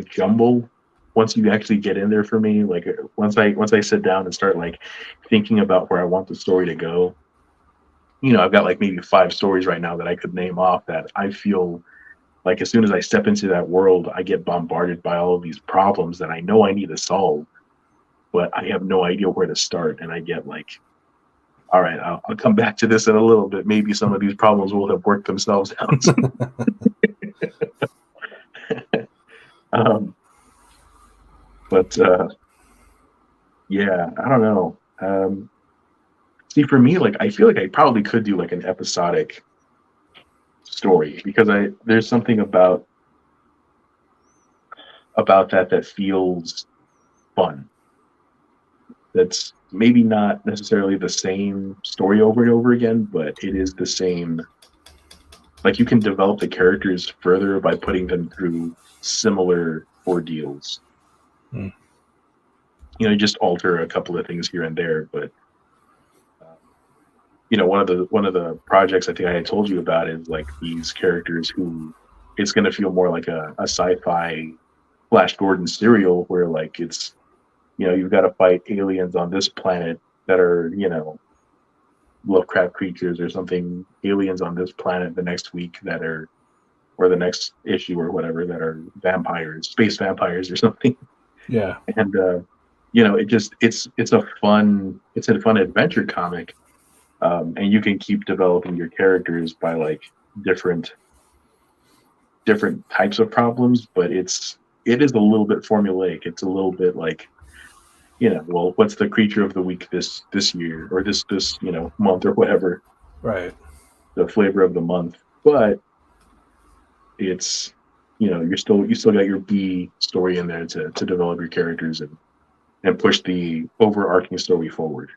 jumble once you actually get in there for me. Like once I sit down and start like thinking about where I want the story to go, I've got like maybe five stories right now that I could name off that I feel like as soon as I step into that world, I get bombarded by all of these problems that I know I need to solve, but I have no idea where to start. And I get like, all right, I'll come back to this in a little bit. Maybe some of these problems will have worked themselves out. um, but yeah, I don't know. See, for me, like I feel like I probably could do like an episodic story because I there's something about that feels fun. That's maybe not necessarily the same story over and over again, but it is the same. Like you can develop the characters further by putting them through similar ordeals. Hmm. You just alter a couple of things here and there, but uh, one of the projects I think I had told you about is like these characters who it's going to feel more like a sci-fi Flash Gordon serial where like it's you've got to fight aliens on this planet that are Lovecraft creatures or something, aliens on this planet the next week that are, or the next issue or whatever that are vampires, space vampires or something. Yeah. And it just it's a fun adventure comic, and you can keep developing your characters by like different different types of problems, but it is a little bit formulaic. It's a little bit like well, what's the creature of the week this year or this month or whatever, Right. the flavor of the month. But it's you still got your B story in there to develop your characters and push the overarching story forward.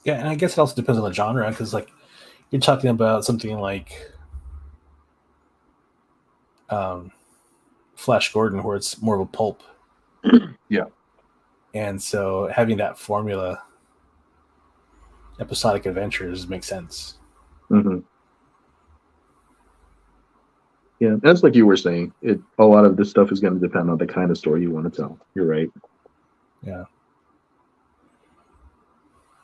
Yeah, and I guess it also depends on the genre because, like, you're talking about something like um, Flash Gordon, where it's more of a pulp, Yeah. and so having that formula, episodic adventures, makes sense. Hmm. Yeah, that's like you were saying. A lot of this stuff is going to depend on the kind of story you want to tell. You're right. Yeah.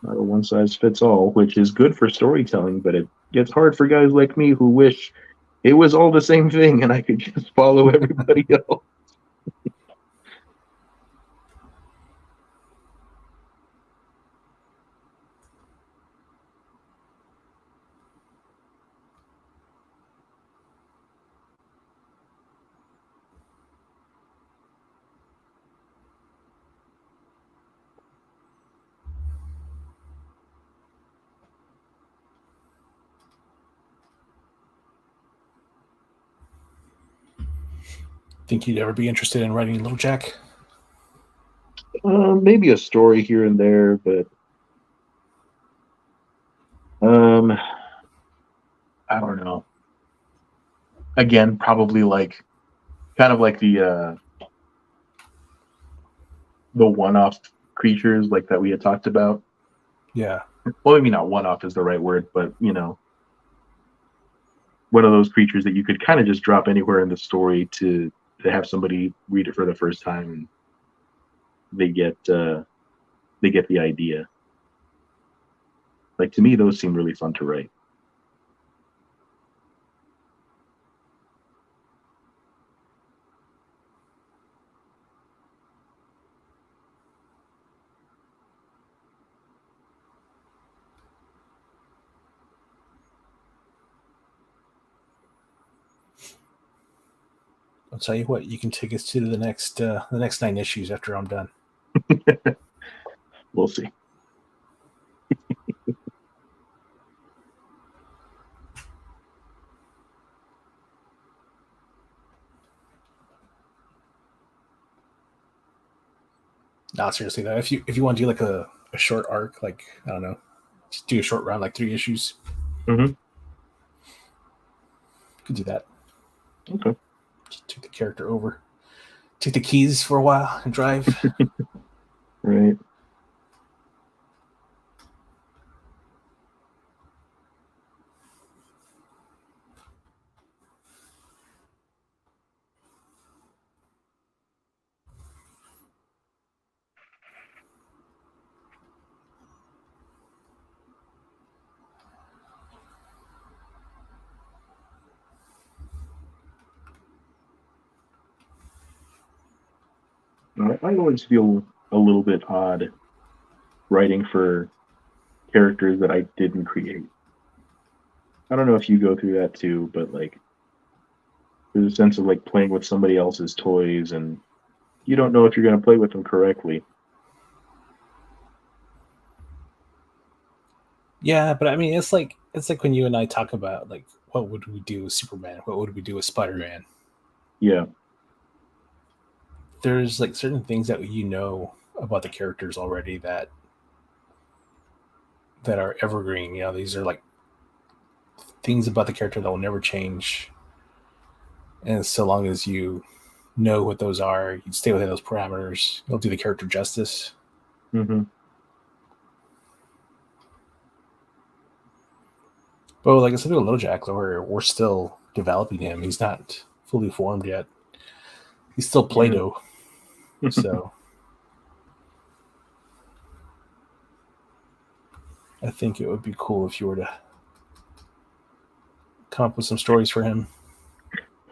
Not a one size fits all, which is good for storytelling, but it gets hard for guys like me who wish it was all the same thing and I could just follow everybody else. Think you'd ever be interested in writing Little Jack? Maybe a story here and there, but um, I don't know. Again, probably like kind of like the one-off creatures like that we had talked about. Yeah. Well, maybe not one-off is the right word, but one of those creatures that you could kind of just drop anywhere in the story to have somebody read it for the first time and they get they get the idea. Like to me, those seem really fun to write. I'll tell you what, you can take us to the next 9 issues after I'm done. We'll see. No, seriously though, if you want to do like a short arc, like I don't know, just do a short round, like 3 issues, Mm-hmm. could do that. Okay. Just take the character over, take the keys for a while, and drive. Right. I always feel a little bit odd writing for characters that I didn't create. I don't know if you go through that too, but like there's a sense of like playing with somebody else's toys and you don't know if you're going to play with them correctly. Yeah, but I mean, it's like when you and I talk about like what would we do with Superman, what would we do with Spider-Man. Yeah. There's like certain things that about the characters already that are evergreen. These are like things about the character that will never change, and so long as you know what those are, you stay within those parameters, you'll do the character justice. Mm-hmm. But like I said, with Little Jack, we're still developing him. He's not fully formed yet. He's still Yeah. Play-Doh. So I think it would be cool if you were to come up with some stories for him.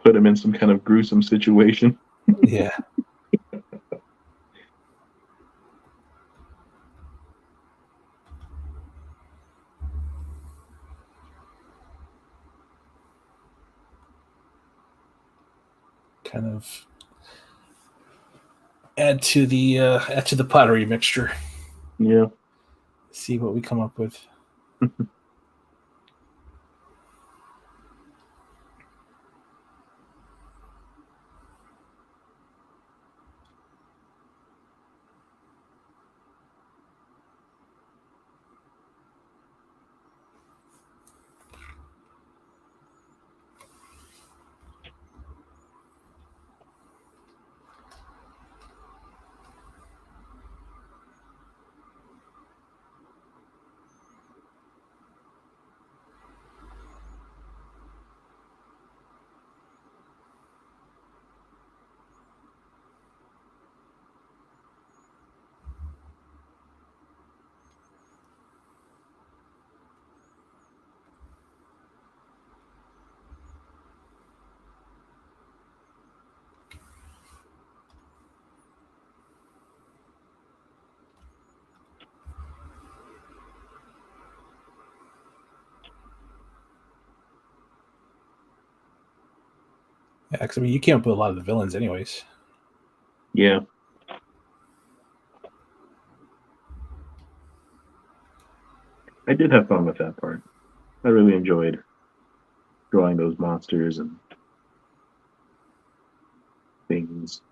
Put him in some kind of gruesome situation. Yeah. Kind of add to the pottery mixture. Yeah. See what we come up with. Yeah, because I mean, you came up with a lot of the villains, anyways. Yeah. I did have fun with that part. I really enjoyed drawing those monsters and things.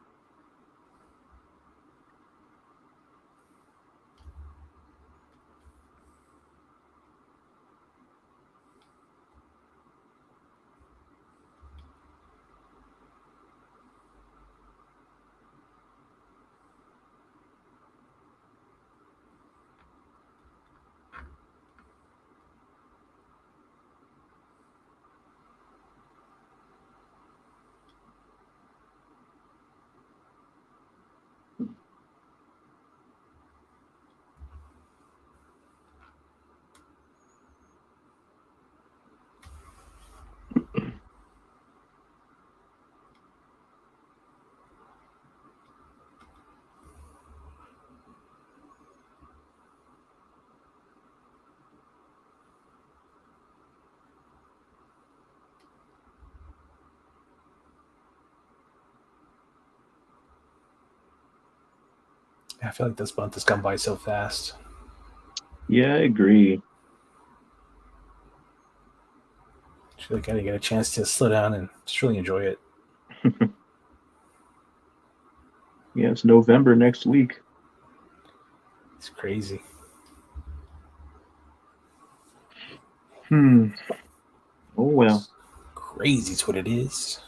I feel like this month has gone by so fast. Yeah, I agree. I feel like I didn't get a chance to slow down and just really enjoy it. Yeah, it's November next week. It's crazy. Oh well. Crazy is what it is.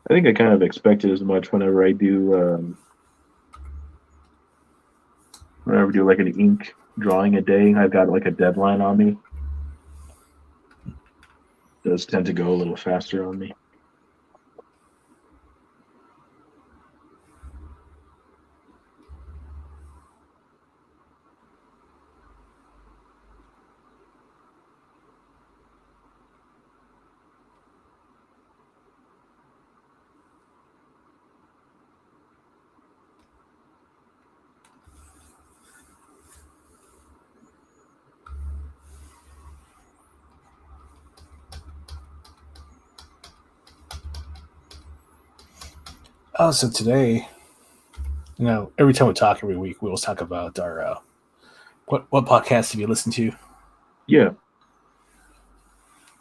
I think I kind of expected as much whenever I do like an ink drawing a day. I've got like a deadline on me. It does tend to go a little faster on me. Oh, so today, every time we talk every week, we always talk about our what podcast have you listened to? Yeah.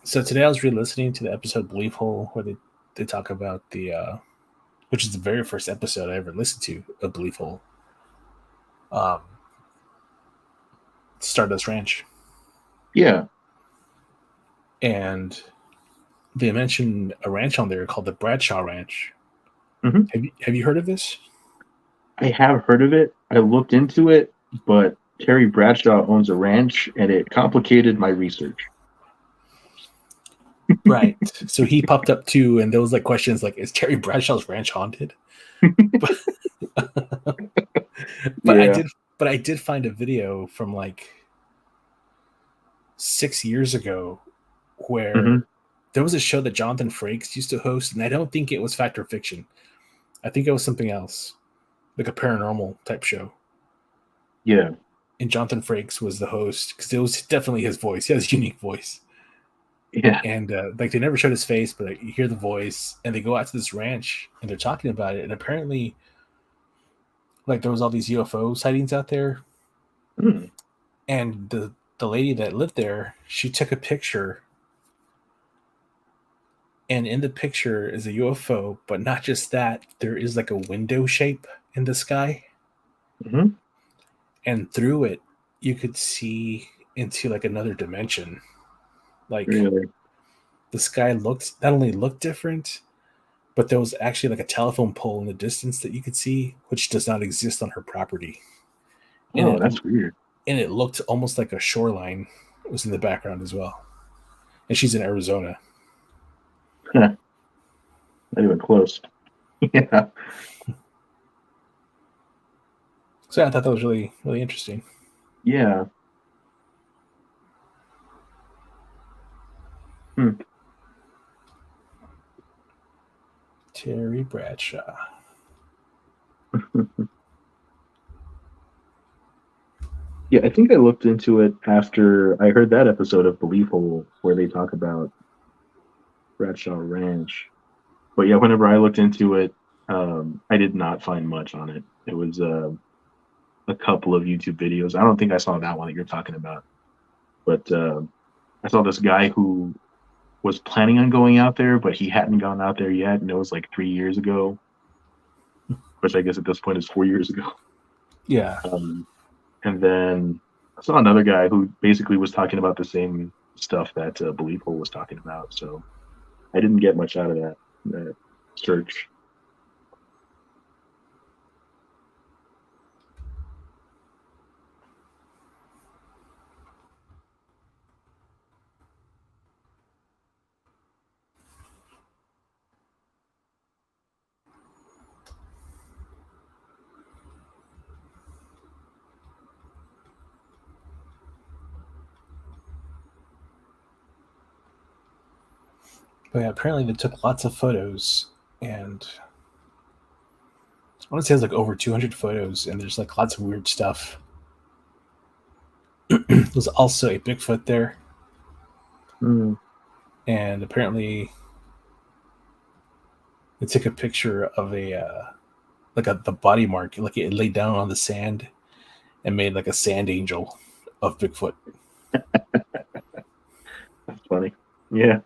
So today I was re-listening to the episode Belief Hole where they talk about the which is the very first episode I ever listened to of Belief Hole. Um, Stardust Ranch, Yeah. and they mentioned a ranch on there called the Bradshaw Ranch. Mhm. Have you heard of this? I have heard of it. I looked into it, but Terry Bradshaw owns a ranch and it complicated my research. Right. So he popped up too, and there was like questions like, "Is Terry Bradshaw's ranch haunted?" but Yeah. I did find a video from like 6 years ago Mhm. where there was a show that Jonathan Frakes used to host, and I don't think it was Fact or Fiction. I think it was something else, like a paranormal type show. Yeah. And Jonathan Frakes was the host because it was definitely his voice. He has a unique voice. Yeah. And like they never showed his face, but like, you hear the voice, and they go out to this ranch and they're talking about it. And apparently, like there was all these UFO sightings out there, Mm. and the lady that lived there, she took a picture, and in the picture is a UFO, but not just that, there is like a window shape in the sky, Mhm. and through it you could see into like another dimension. Like Really. the sky not only looked different, but there was actually like a telephone pole in the distance that you could see, which does not exist on her property. And Oh, that's weird. it looked almost like a shoreline was in the background as well. And she's in Arizona. Not even close. Yeah. So I thought that was really, really interesting. Yeah. Hmm. Terry Bradshaw. Yeah, I think I looked into it after I heard that episode of Belief Hole where they talk about Bradshaw Ranch. But yeah, whenever I looked into it, I did not find much on it. It was a couple of YouTube videos. I don't think I saw that one that you're talking about, but I saw this guy who was planning on going out there, but he hadn't gone out there yet, and it was like 3 years ago, which I guess at this point is 4 years ago. Yeah. And then I saw another guy who basically was talking about the same stuff that Belief Hole was talking about. So I didn't get much out of that search. But yeah, apparently they took lots of photos, and I want to say it's like over 200 photos, and there's like lots of weird stuff. There's also a Bigfoot there, Mm. and apparently They took a picture of the body mark, like it laid down on the sand, and made like a sand angel of Bigfoot. That's funny. Yeah.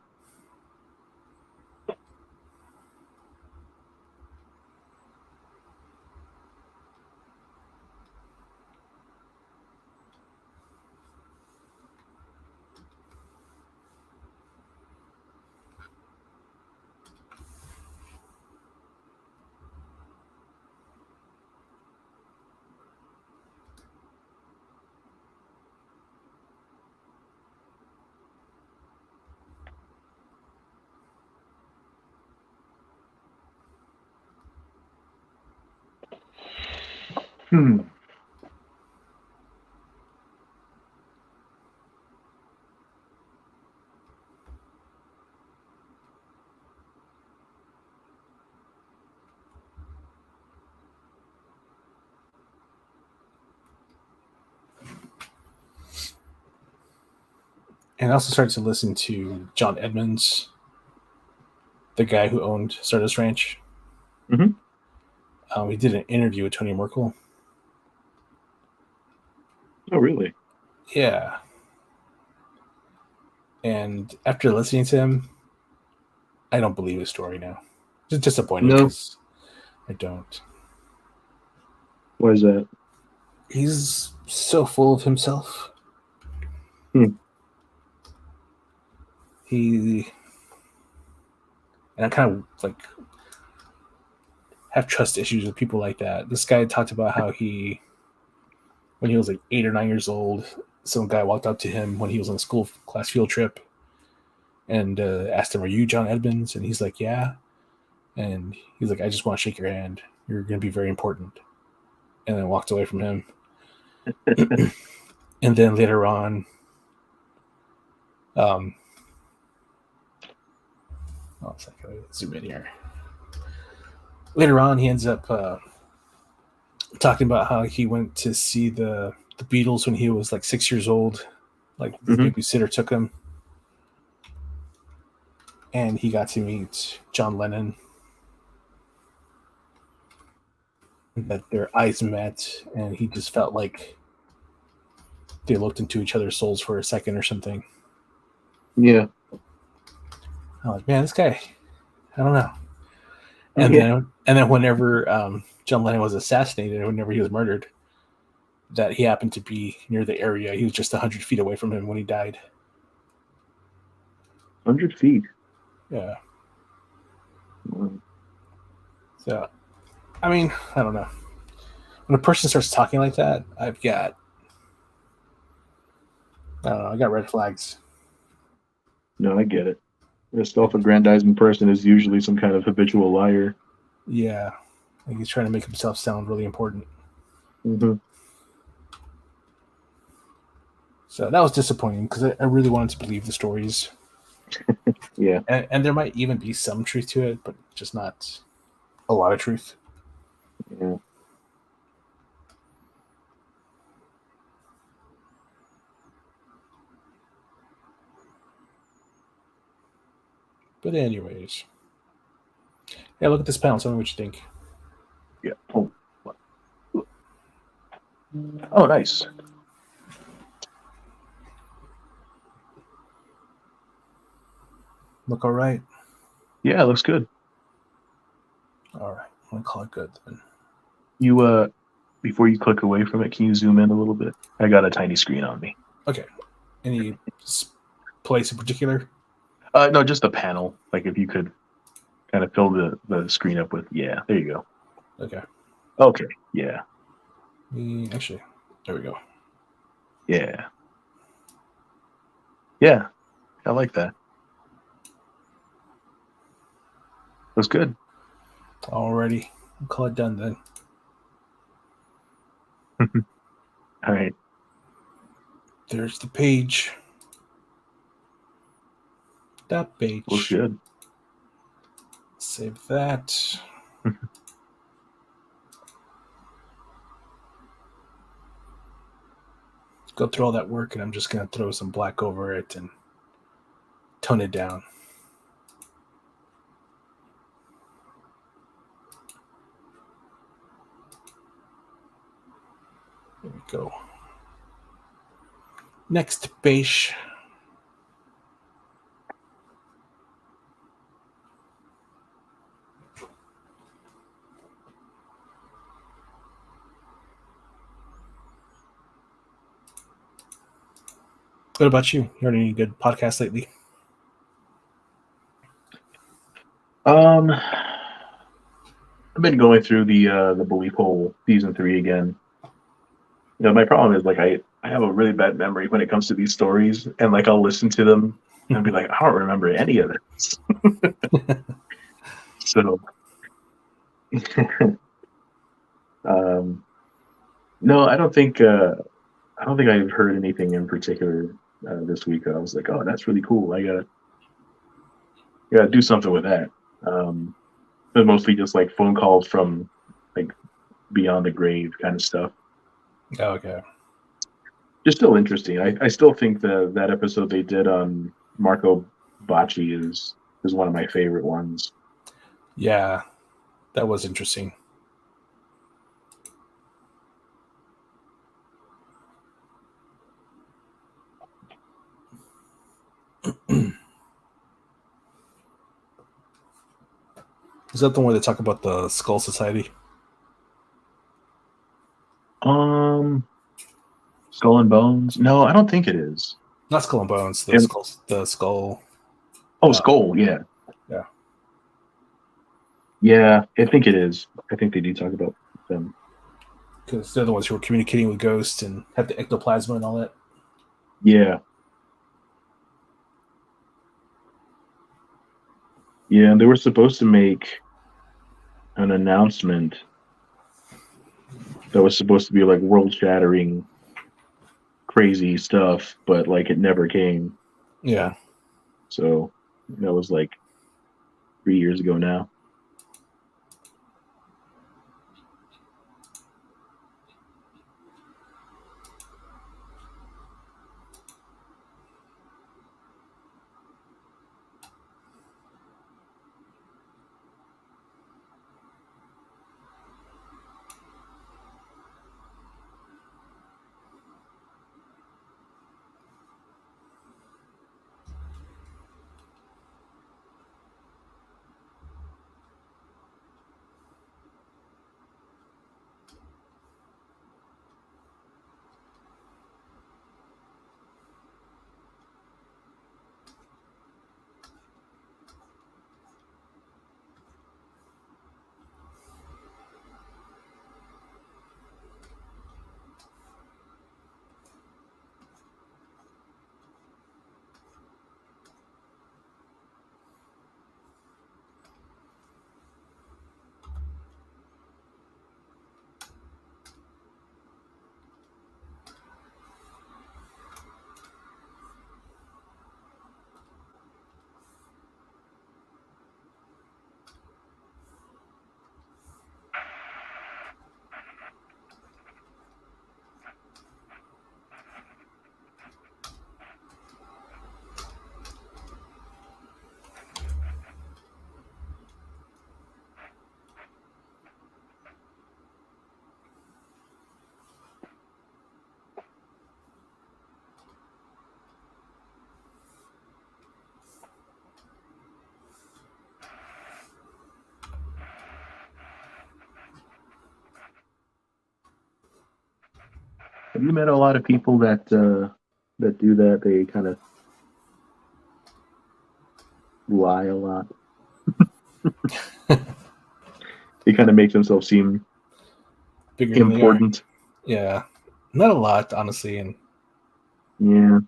Hmm. And I also started to listen to John Edmonds, the guy who owned Stardust Ranch. Mhm. He did an interview with Tony Merkel. Oh, really? Yeah. And after listening to him, I don't believe his story now. It's disappointing No. because I don't. Why is that? He's so full of himself. Hmm. And I kind of like have trust issues with people like that. This guy talked about how when he was like 8 or 9 years old, some guy walked up to him when he was on a school class field trip and asked him, "Are you John Edmonds?" And he's like, "Yeah." And he's like, "I just want to shake your hand. You're going to be very important." And then walked away from him. And then later on, oh, zoom in here. Later on, he ends up talking about how he went to see the Beatles when he was like 6 years old. Like the babysitter took him, and he got to meet John Lennon. That their eyes met, and he just felt like they looked into each other's souls for a second or something. Yeah. I'm like, man, this guy, I don't know. And then whenever John Lennon was assassinated, whenever he was murdered, that he happened to be near the area. He was just 100 feet away from him when he died. 100 feet. Yeah. Wow. So, I mean, I don't know. When a person starts talking like that, I don't know, I got red flags. No, I get it. A self-aggrandizing person is usually some kind of habitual liar. Yeah. Like he's trying to make himself sound really important. Mm-hmm. So that was disappointing because I really wanted to believe the stories. Yeah. And there might even be some truth to it, but just not a lot of truth. Yeah. But anyways. Yeah, look at this panel. Tell me what you think. Yeah. Oh, nice. Look all right. Yeah, it looks good. All right. I'm going to call it good then. You before you click away from it, can you zoom in a little bit? I got a tiny screen on me. Okay. Any place in particular? No, just the panel. Like if you could kind of fill the screen up with, yeah, there you go. Okay. Okay. Yeah. Actually, there we go. Yeah. Yeah. I like that. Looks good. Alrighty. I'll call it done then. All right. There's the page. That page. Looks good. Save that. Go through all that work, and I'm just going to throw some black over it and tone it down. go. Next, Beish. What about you? You heard any good podcasts lately? I've been going through the Belief Hole season 3 again. You know, my problem is like I have a really bad memory when it comes to these stories, and like I'll listen to them and be like, I don't remember any of this. So, no, I don't think I've heard anything in particular this week that I was like, oh, that's really cool. I gotta do something with that. But mostly just like phone calls from like beyond the grave kind of stuff. Okay. Just still interesting. I still think that episode they did on Marco Bacci is one of my favorite ones. Yeah, that was interesting. Is that the one where they talk about the Skull Society? Skull and Bones? No, I don't think it is. Not Skull and Bones. The And- skull. The skull. Oh, Skull, yeah. Yeah. Yeah, I think it is. I think they do talk about them. Because they're the ones who were communicating with ghosts and have the ectoplasma and all that. Yeah. Yeah, and they were supposed to make an announcement that was supposed to be like world shattering crazy stuff, but like it never came. Yeah. So that was like 3 years ago now. Have you met a lot of people that that do that? They kind of lie a lot. They kind of make themselves seem Bigger than they are. important. Yeah. Not a lot, honestly. And Yeah.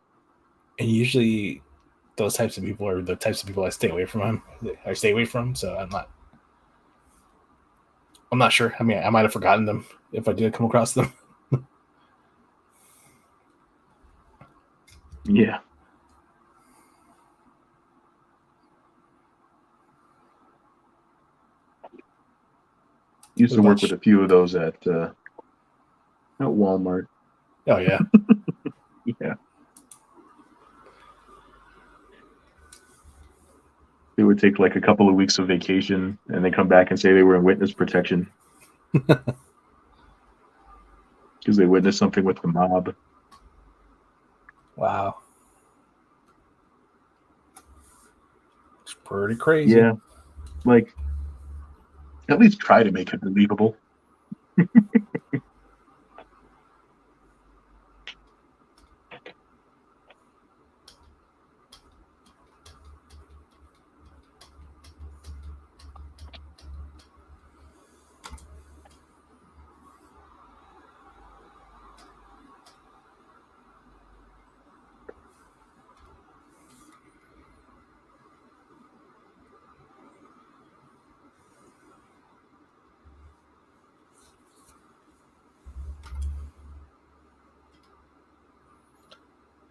usually those types of people are the types of people I stay away from. So I'm not sure. I mean, I might have forgotten them if I did come across them. Yeah. Used to work with a few of those at Walmart. Oh yeah. Yeah. They would take like a couple of weeks of vacation and then come back and say they were in witness protection. because they witnessed something with the mob. Wow. It's pretty crazy. Yeah, like at least try to make it believable.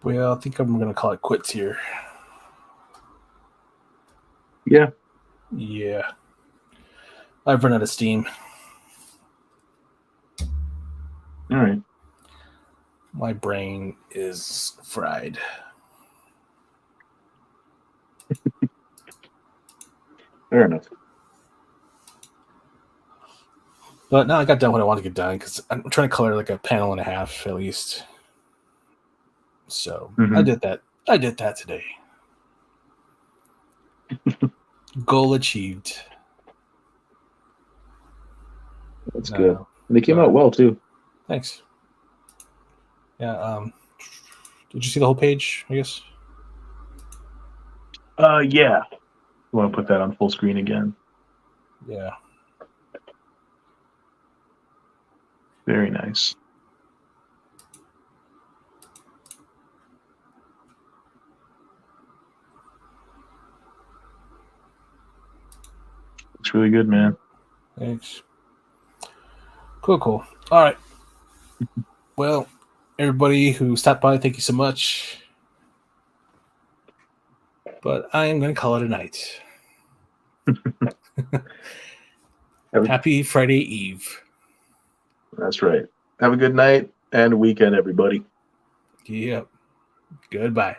Well, I think I'm going to call it quits here. Yeah. Yeah. I've run out of steam. All right. My brain is fried. Fair enough. But now I got done what I wanted to get done because I'm trying to color like a panel and a half at least. So I did that. I did that today. Goal achieved. That's good. And they came out well too. Thanks. Yeah. Did you see the whole page? I guess. Yeah. You want to put that on full screen again? Yeah. Very nice. Looks really good, man. Thanks. Cool. All right. Well, everybody who stopped by, thank you so much. But I am going to call it a night. Happy Friday Eve. That's right. Have a good night and weekend, everybody. Yep. Goodbye.